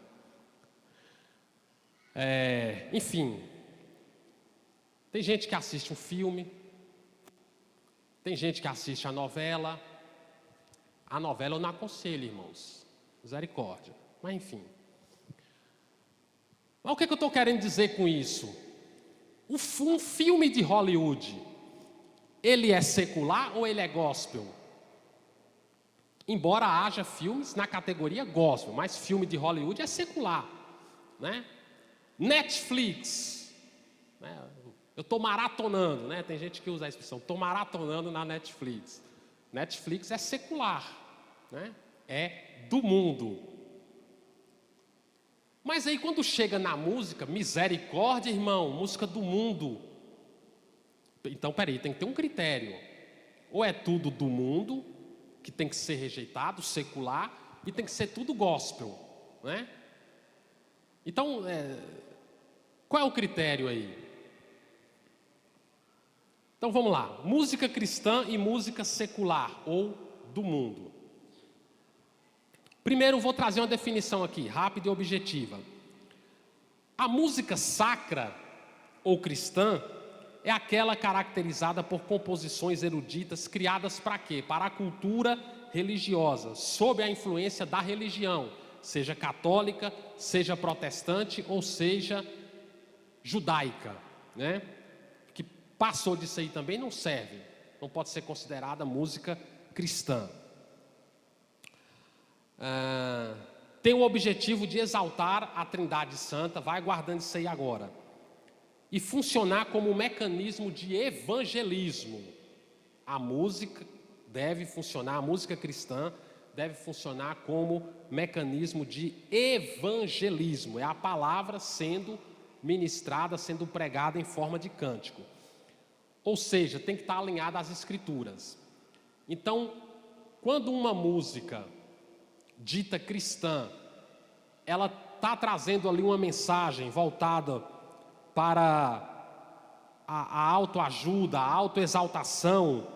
Enfim, tem gente que assiste um filme, tem gente que assiste a novela. A novela eu não aconselho, irmãos, misericórdia, mas enfim. Mas o que eu estou querendo dizer com isso? Um filme de Hollywood, ele é secular ou ele é gospel? Embora haja filmes na categoria gospel, mas filme de Hollywood é secular, né? Netflix, né? Eu estou maratonando, né? Tem gente que usa a expressão, estou maratonando na Netflix. Netflix é secular, né? É do mundo. Mas aí quando chega na música, misericórdia, irmão, música do mundo. Então, peraí, tem que ter um critério. Ou é tudo do mundo, que tem que ser rejeitado, secular, e tem que ser tudo gospel, né? Então, qual é o critério aí? Então vamos lá, música cristã e música secular, ou do mundo. Primeiro vou trazer uma definição aqui, rápida e objetiva. A música sacra ou cristã é aquela caracterizada por composições eruditas criadas para quê? Para a cultura religiosa, sob a influência da religião, seja católica, seja protestante ou seja judaica, né? Que passou disso aí também não serve, não pode ser considerada música cristã. Tem o objetivo de exaltar a Trindade Santa, vai guardando isso aí agora, e funcionar como um mecanismo de evangelismo. A música deve funcionar, a música cristã deve funcionar como mecanismo de evangelismo, é a palavra sendo ministrada, sendo pregada em forma de cântico. Ou seja, tem que estar alinhada às Escrituras. Então, quando uma música dita cristã, ela está trazendo ali uma mensagem voltada para a autoajuda, a autoexaltação,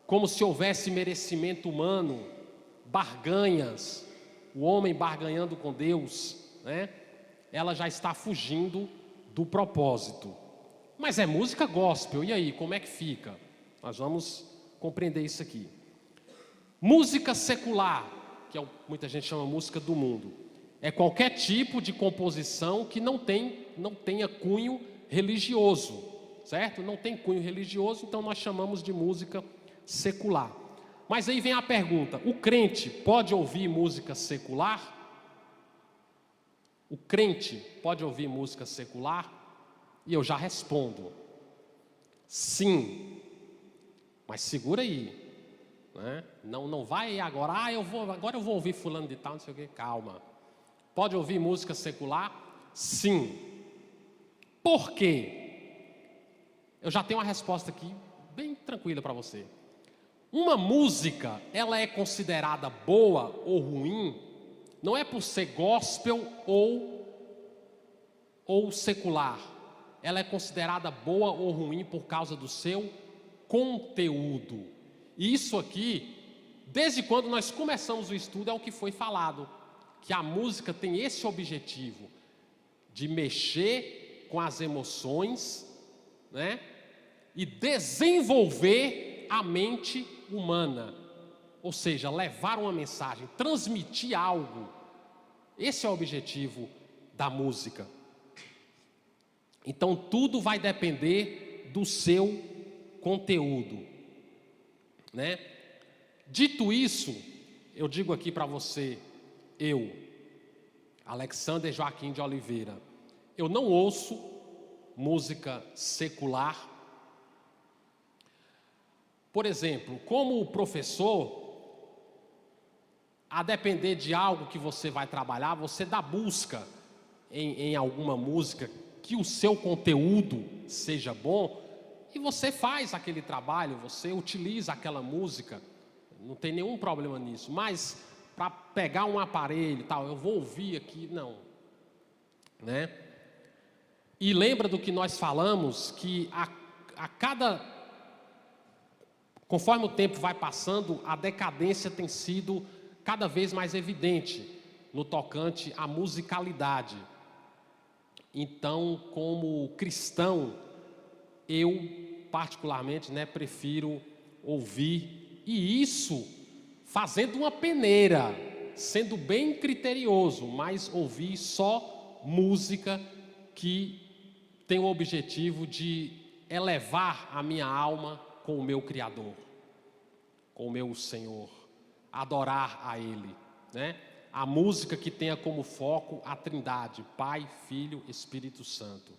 como se houvesse merecimento humano, barganhas, o homem barganhando com Deus, né? Ela já está fugindo do propósito. Mas é música gospel, e aí, como é que fica? Nós vamos compreender isso aqui. Música secular, que muita gente chama música do mundo, é qualquer tipo de composição que não tenha cunho religioso, certo? Não tem cunho religioso, então nós chamamos de música secular. Mas aí vem a pergunta: o crente pode ouvir música secular? O crente pode ouvir música secular? E eu já respondo: sim. Mas segura aí, né? Não vai agora, agora eu vou ouvir fulano de tal, não sei o quê. Calma. Pode ouvir música secular? Sim. Por quê? Eu já tenho uma resposta aqui bem tranquila para você. Uma música, ela é considerada boa ou ruim, não é por ser gospel ou secular. Ela é considerada boa ou ruim por causa do seu conteúdo. E isso aqui, desde quando nós começamos o estudo, é o que foi falado, que a música tem esse objetivo de mexer com as emoções, né? E desenvolver a mente humana, ou seja, levar uma mensagem, transmitir algo. Esse é o objetivo da música. Então tudo vai depender do seu conteúdo, né? Dito isso, eu digo aqui para você, eu, Alexander Joaquim de Oliveira, eu não ouço música secular. Por exemplo, como professor, a depender de algo que você vai trabalhar, você dá busca em alguma música que o seu conteúdo seja bom, e você faz aquele trabalho, você utiliza aquela música, não tem nenhum problema nisso. Mas para pegar um aparelho, tal, eu vou ouvir aqui, não, né? E lembra do que nós falamos, que conforme o tempo vai passando, a decadência tem sido cada vez mais evidente no tocante à musicalidade. Então, como cristão, eu particularmente, né, prefiro ouvir, e isso fazendo uma peneira, sendo bem criterioso, mas ouvir só música que tem o objetivo de elevar a minha alma com o meu Criador, com o meu Senhor, adorar a Ele, né? A música que tenha como foco a Trindade, Pai, Filho, Espírito Santo.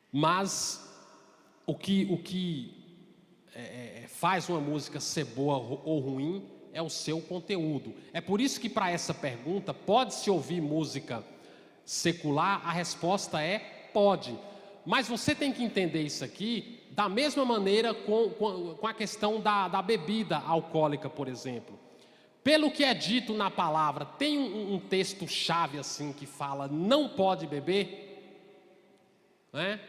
Mas o que faz uma música ser boa ou ruim é o seu conteúdo. É por isso que para essa pergunta, pode-se ouvir música secular? A resposta é pode. Mas você tem que entender isso aqui da mesma maneira com a questão da bebida alcoólica, por exemplo. Pelo que é dito na palavra, tem um texto-chave assim que fala não pode beber, né?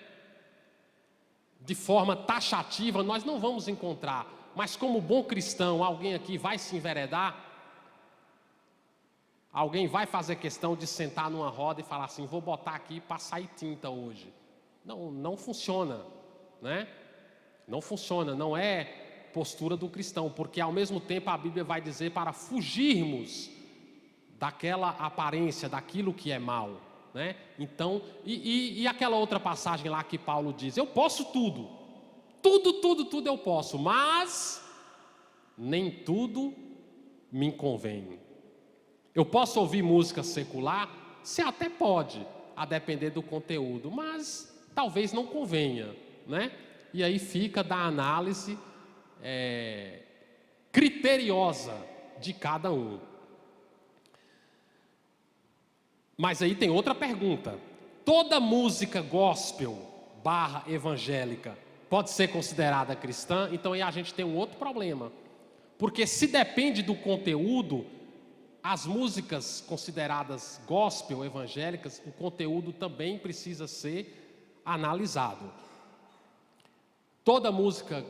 De forma taxativa nós não vamos encontrar, mas como bom cristão, alguém aqui vai se enveredar Alguém vai fazer questão de sentar numa roda e falar assim, vou botar aqui para sair tinta hoje. Não, não funciona, né? Não funciona, não é postura do cristão, porque ao mesmo tempo a Bíblia vai dizer para fugirmos daquela aparência, daquilo que é mal, né? Então, e aquela outra passagem lá que Paulo diz, eu posso tudo, tudo eu posso, mas nem tudo me convém. Eu posso ouvir música secular? Você até pode, a depender do conteúdo, mas talvez não convenha, né? E aí fica da análise criteriosa de cada um. Mas aí tem outra pergunta. Toda música gospel / evangélica pode ser considerada cristã? Então aí a gente tem um outro problema. Porque se depende do conteúdo, as músicas consideradas gospel, evangélicas, o conteúdo também precisa ser analisado. Toda música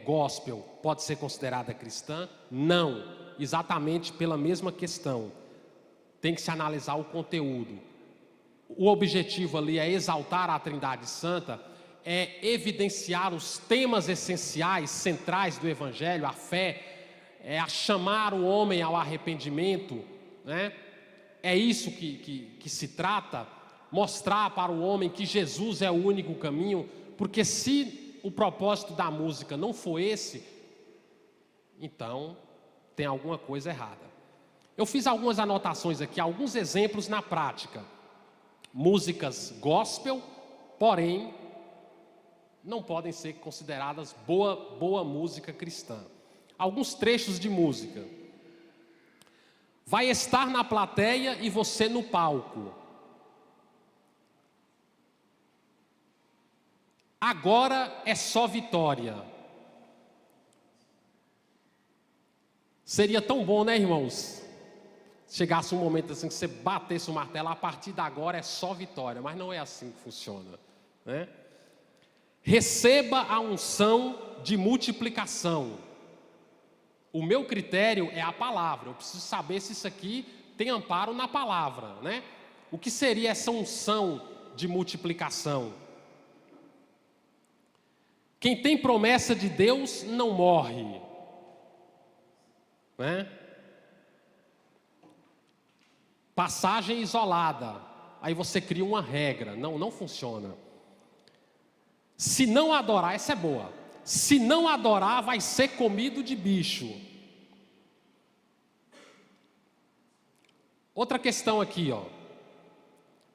gospel pode ser considerada cristã? Não, exatamente pela mesma questão. Tem que se analisar o conteúdo. O objetivo ali é exaltar a Trindade Santa, é evidenciar os temas essenciais, centrais do Evangelho, a fé, é a chamar o homem ao arrependimento, né? É isso que se trata, mostrar para o homem que Jesus é o único caminho, porque se o propósito da música não for esse, então tem alguma coisa errada. Eu fiz algumas anotações aqui, alguns exemplos na prática. Músicas gospel, porém, não podem ser consideradas boa música cristã. Alguns trechos de música. Vai estar na plateia e você no palco. Agora é só vitória. Seria tão bom, né, irmãos? Chegasse um momento assim que você batesse o martelo, a partir de agora é só vitória, mas não é assim que funciona, né? Receba a unção de multiplicação. O meu critério é a palavra, eu preciso saber se isso aqui tem amparo na palavra, né? O que seria essa unção de multiplicação? Quem tem promessa de Deus não morre, né? Passagem isolada, aí você cria uma regra, não funciona. Se não adorar, essa é boa. Se não adorar, vai ser comido de bicho. Outra questão aqui, ó.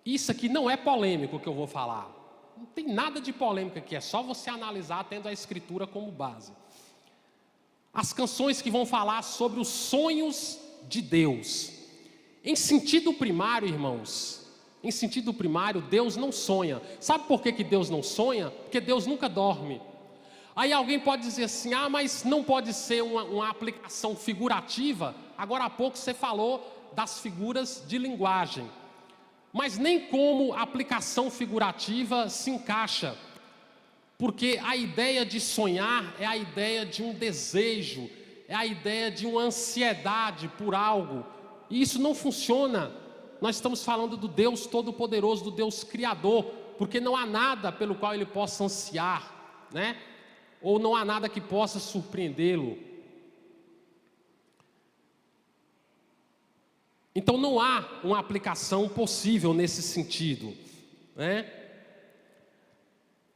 Isso aqui não é polêmico que eu vou falar. Não tem nada de polêmica aqui, é só você analisar tendo a Escritura como base. As canções que vão falar sobre os sonhos de Deus. Em sentido primário, irmãos, em sentido primário, Deus não sonha. Sabe por que Deus não sonha? Porque Deus nunca dorme. Aí alguém pode dizer assim, mas não pode ser uma aplicação figurativa. Agora há pouco você falou das figuras de linguagem. Mas nem como aplicação figurativa se encaixa. Porque a ideia de sonhar é a ideia de um desejo, é a ideia de uma ansiedade por algo. E isso não funciona. Nós estamos falando do Deus Todo-Poderoso, do Deus Criador, porque não há nada pelo qual Ele possa ansiar, né? Ou não há nada que possa surpreendê-lo. Então não há uma aplicação possível nesse sentido, né?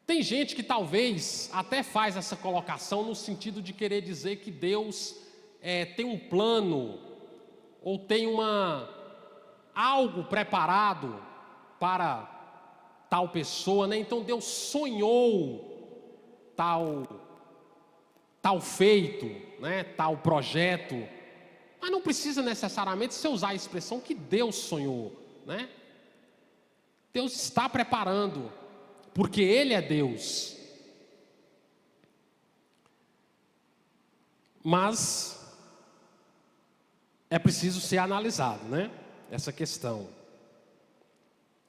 Tem gente que talvez até faz essa colocação no sentido de querer dizer que Deus tem um plano ou tem algo preparado para tal pessoa, né? Então Deus sonhou tal feito, né? Tal projeto. Mas não precisa necessariamente você usar a expressão que Deus sonhou, né? Deus está preparando, porque Ele é Deus. Mas é preciso ser analisado, né? Essa questão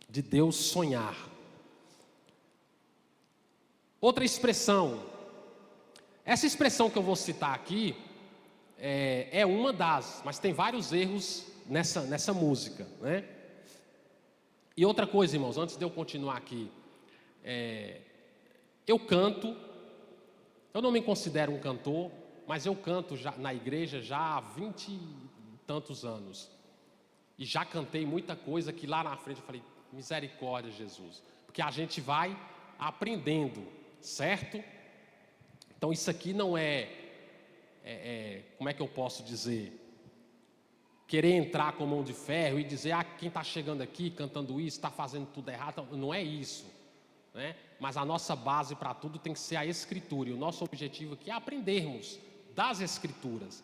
de Deus sonhar. Outra expressão. Essa expressão que eu vou citar aqui é uma das, mas tem vários erros nessa música, né? E outra coisa, irmãos, antes de eu continuar aqui, eu canto, eu não me considero um cantor, mas eu canto já na igreja já há 20 e tantos anos. E já cantei muita coisa que lá na frente eu falei, misericórdia, Jesus. Porque a gente vai aprendendo, certo? Então isso aqui não como é que eu posso dizer? Querer entrar com mão de ferro e dizer, quem está chegando aqui cantando isso, está fazendo tudo errado. Não é isso, né? Mas a nossa base para tudo tem que ser a Escritura. E o nosso objetivo aqui é aprendermos das Escrituras.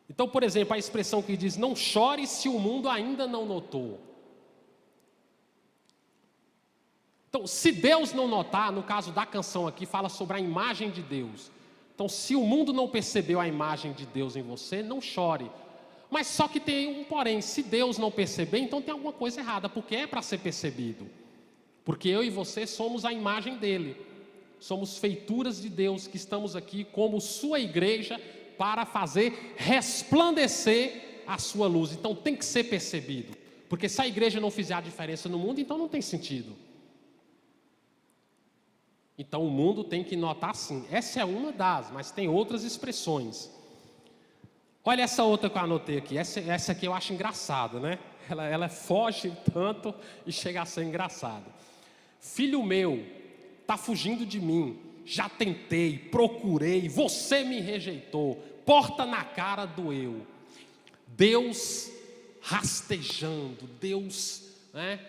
Então, por exemplo, a expressão que diz, não chore se o mundo ainda não notou. Então, se Deus não notar, no caso da canção aqui, fala sobre a imagem de Deus. Então, se o mundo não percebeu a imagem de Deus em você, não chore. Mas só que tem um porém, se Deus não perceber, então tem alguma coisa errada, porque é para ser percebido. Porque eu e você somos a imagem dele. Somos feituras de Deus que estamos aqui como sua igreja para fazer resplandecer a sua luz. Então tem que ser percebido. Porque se a igreja não fizer a diferença no mundo, então não tem sentido. Então o mundo tem que notar sim. Essa é uma das, mas tem outras expressões. Olha essa outra que eu anotei aqui. Essa aqui eu acho engraçada, né? Ela foge tanto e chega a ser engraçada. Filho meu, está fugindo de mim. Já tentei, procurei, você me rejeitou. Porta na cara doeu. Deus rastejando, Deus, né?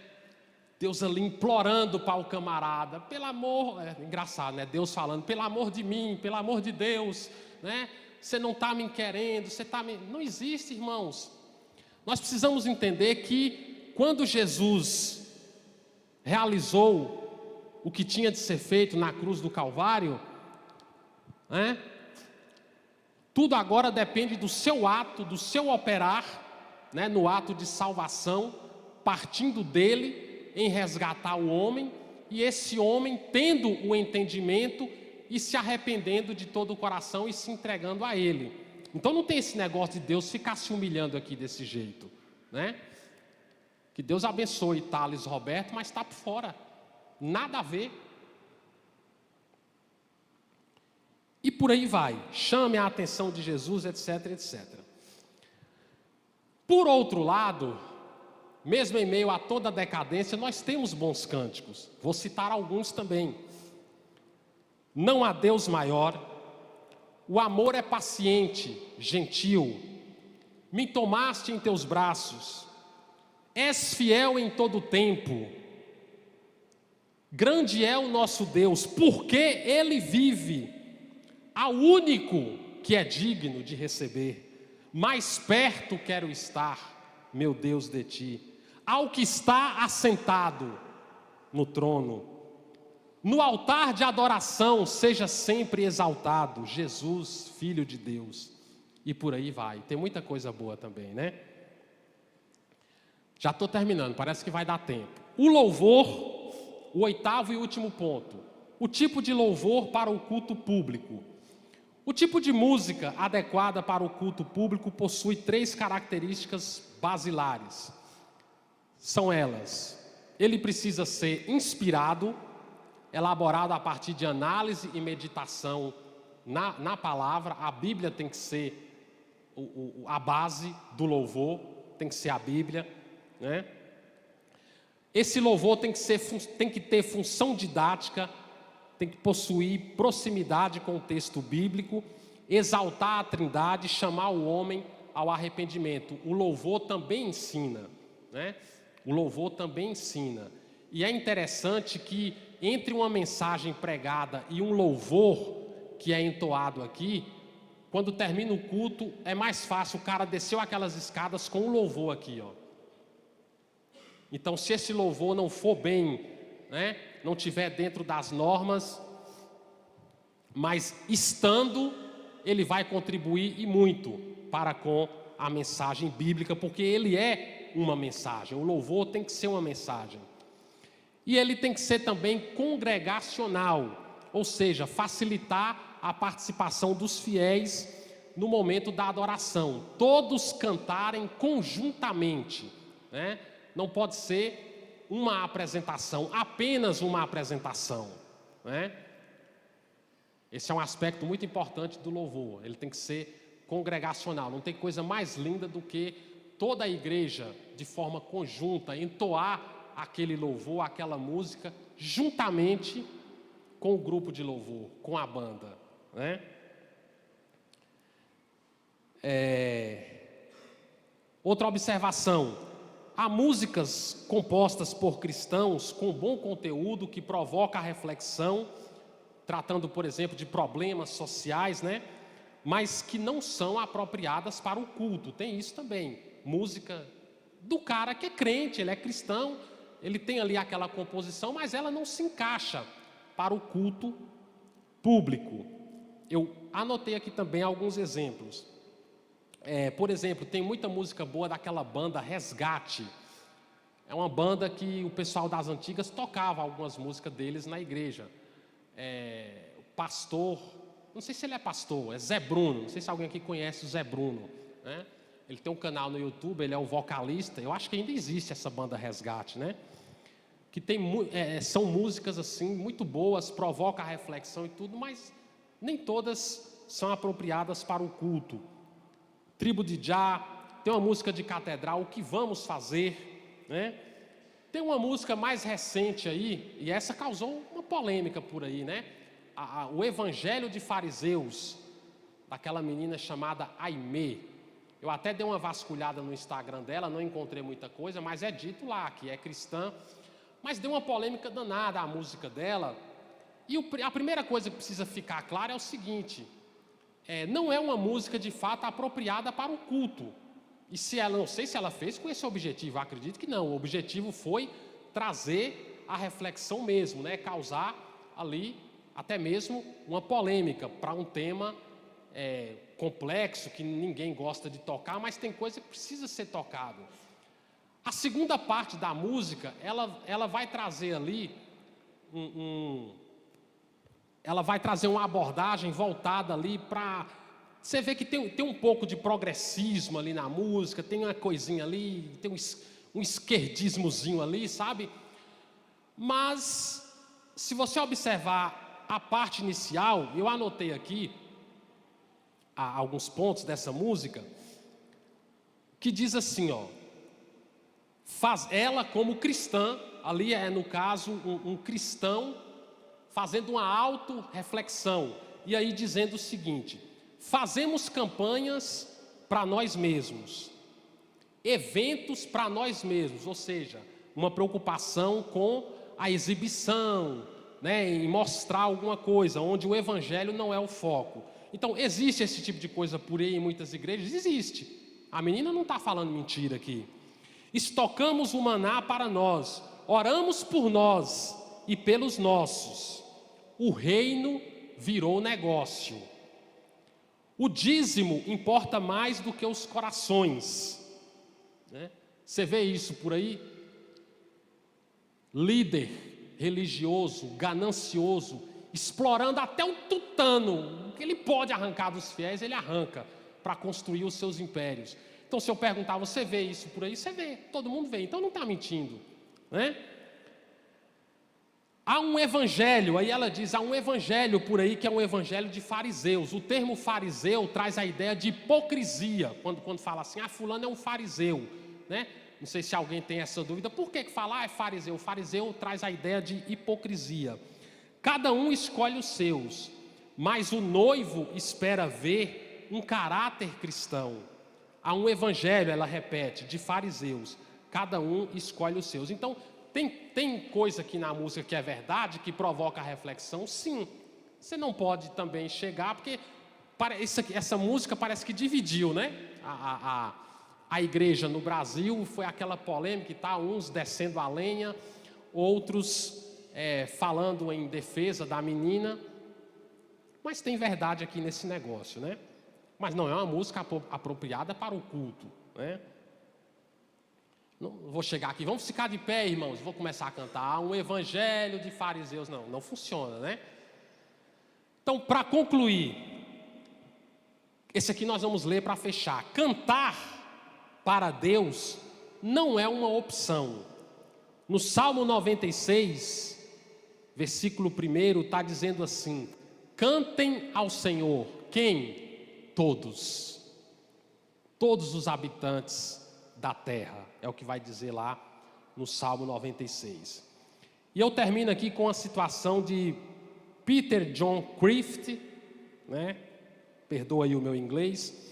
Deus ali implorando para o camarada, pelo amor, engraçado, né? Deus falando, pelo amor de mim, pelo amor de Deus, né? Você não está me querendo, você está me... Não existe, irmãos. Nós precisamos entender que quando Jesus realizou o que tinha de ser feito na cruz do Calvário, né? Tudo agora depende do seu ato, do seu operar, né? No ato de salvação, partindo dele em resgatar o homem, e esse homem tendo o entendimento e se arrependendo de todo o coração e se entregando a ele. Então não tem esse negócio de Deus ficar se humilhando aqui desse jeito, né? Que Deus abençoe Thales Roberto, mas está por fora, nada a ver. E por aí vai, chame a atenção de Jesus, etc, etc. Por outro lado, mesmo em meio a toda a decadência, nós temos bons cânticos. Vou citar alguns também. Não há Deus maior, o amor é paciente, gentil, me tomaste em teus braços, és fiel em todo o tempo, grande é o nosso Deus, porque Ele vive, ao único que é digno de receber, mais perto quero estar, meu Deus, de ti, ao que está assentado no trono, no altar de adoração seja sempre exaltado, Jesus, Filho de Deus. E por aí vai, tem muita coisa boa também, né? Já estou terminando, parece que vai dar tempo. O louvor, o oitavo e último ponto. O tipo de louvor para o culto público. O tipo de música adequada para o culto público possui 3 características basilares. São elas: ele precisa ser inspirado, elaborado a partir de análise e meditação na palavra. A Bíblia tem que ser a base do louvor, tem que ser a Bíblia, né? Esse louvor tem que ter função didática, tem que possuir proximidade com o texto bíblico, exaltar a Trindade, chamar o homem ao arrependimento. O louvor também ensina, né? O louvor também ensina. E é interessante que entre uma mensagem pregada e um louvor que é entoado aqui, quando termina o culto, é mais fácil, o cara desceu aquelas escadas com o louvor aqui, ó. Então, se esse louvor não for bem, né, não estiver dentro das normas, mas estando, ele vai contribuir e muito para com a mensagem bíblica, porque ele é uma mensagem, o louvor tem que ser uma mensagem. E ele tem que ser também congregacional, ou seja, facilitar a participação dos fiéis no momento da adoração, todos cantarem conjuntamente, né? Não pode ser uma apresentação, apenas uma apresentação, né? Esse é um aspecto muito importante do louvor, ele tem que ser congregacional. Não tem coisa mais linda do que toda a igreja, de forma conjunta, entoar aquele louvor, aquela música, juntamente com o grupo de louvor, com a banda, né? Outra observação: há músicas compostas por cristãos com bom conteúdo que provoca a reflexão, tratando, por exemplo, de problemas sociais, né? Mas que não são apropriadas para o culto. Tem isso também. Música do cara que é crente, ele é cristão, ele tem ali aquela composição, mas ela não se encaixa para o culto público. Eu anotei aqui também alguns exemplos. Por exemplo, tem muita música boa daquela banda Resgate. É uma banda que o pessoal das antigas tocava algumas músicas deles na igreja. O pastor, não sei se ele é pastor, é Zé Bruno, não sei se alguém aqui conhece o Zé Bruno, né? Ele tem um canal no YouTube, ele é o vocalista, eu acho que ainda existe essa banda Resgate, né? Que tem, são músicas assim, muito boas, provoca a reflexão e tudo, mas nem todas são apropriadas para o culto. Tribo de Já, tem uma música de Catedral, O Que Vamos Fazer, né? Tem uma música mais recente aí, e essa causou uma polêmica por aí, né? O Evangelho de Fariseus, daquela menina chamada Aimee. Eu até dei uma vasculhada no Instagram dela, não encontrei muita coisa, mas é dito lá que é cristã. Mas deu uma polêmica danada a música dela. E a primeira coisa que precisa ficar clara é o seguinte: não é uma música de fato apropriada para o culto. E se ela, não sei se ela fez com esse objetivo, acredito que não. O objetivo foi trazer a reflexão mesmo, né? Causar ali até mesmo uma polêmica para um tema complexo, que ninguém gosta de tocar, mas tem coisa que precisa ser tocada. A segunda parte da música, ela vai trazer ali ela vai trazer uma abordagem voltada ali para... Você vê que tem um pouco de progressismo ali na música, tem uma coisinha ali, tem um esquerdismozinho ali, sabe? Mas, se você observar a parte inicial, eu anotei aqui alguns pontos dessa música, que diz assim, ó: faz ela como cristã, ali no caso um cristão fazendo uma auto-reflexão, e aí dizendo o seguinte: fazemos campanhas para nós mesmos, eventos para nós mesmos, ou seja, uma preocupação com a exibição, né, em mostrar alguma coisa, onde o evangelho não é o foco. Então, existe esse tipo de coisa por aí em muitas igrejas? Existe. A menina não está falando mentira aqui. Estocamos o maná para nós, oramos por nós e pelos nossos. O reino virou negócio. O dízimo importa mais do que os corações, né? Você vê isso por aí? Líder religioso, ganancioso, explorando até o tutano, o que ele pode arrancar dos fiéis, ele arranca para construir os seus impérios. Então, se eu perguntar, você vê isso por aí? Você vê, todo mundo vê, então não está mentindo, né? Há um evangelho, aí ela diz, há um evangelho por aí que é um evangelho de fariseus. O termo fariseu traz a ideia de hipocrisia, quando fala assim, fulano é um fariseu, né? Não sei se alguém tem essa dúvida, por que falar é fariseu? O fariseu traz a ideia de hipocrisia. Cada um escolhe os seus, mas o noivo espera ver um caráter cristão. Há um evangelho, ela repete, de fariseus, cada um escolhe os seus. Então, tem coisa aqui na música que é verdade, que provoca a reflexão, sim. Você não pode também chegar, porque essa música parece que dividiu, né? A igreja no Brasil, foi aquela polêmica e tal, uns descendo a lenha, outros falando em defesa da menina. Mas tem verdade aqui nesse negócio, né? Mas não é uma música apropriada para o culto, né? Não vou chegar aqui, vamos ficar de pé, irmãos, vou começar a cantar um evangelho de fariseus. Não funciona, né? Então, para concluir, Esse aqui nós vamos ler para fechar. Cantar para Deus não é uma opção. No Salmo 96, versículo 1, está dizendo assim: cantem ao Senhor. Quem? Todos. Todos os habitantes da terra. É o que vai dizer lá no Salmo 96. E eu termino aqui com a situação de Peter John Crift, né? Perdoa aí o meu inglês.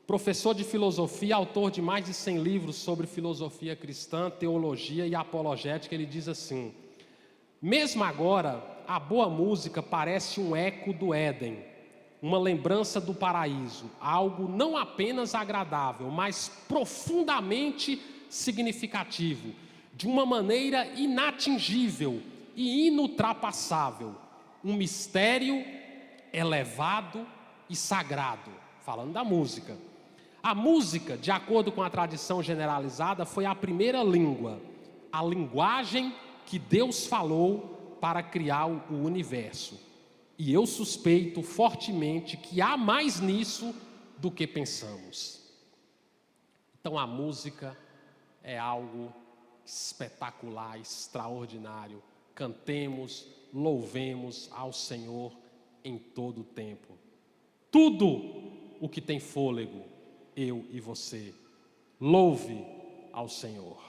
Professor de filosofia, autor de mais de 100 livros sobre filosofia cristã, teologia e apologética. Ele diz assim: mesmo agora, a boa música parece um eco do Éden, uma lembrança do paraíso, algo não apenas agradável, mas profundamente significativo, de uma maneira inatingível e inultrapassável, um mistério elevado e sagrado. Falando da música. A música, de acordo com a tradição generalizada, foi a primeira língua, a linguagem que Deus falou para criar o universo. E eu suspeito fortemente que há mais nisso do que pensamos. Então a música é algo espetacular, extraordinário. Cantemos, louvemos ao Senhor em todo o tempo. Tudo o que tem fôlego, eu e você, louve ao Senhor.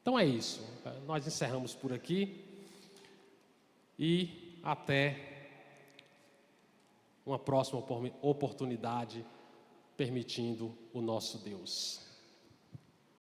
Então é isso, nós encerramos por aqui e até uma próxima oportunidade, permitindo o nosso Deus.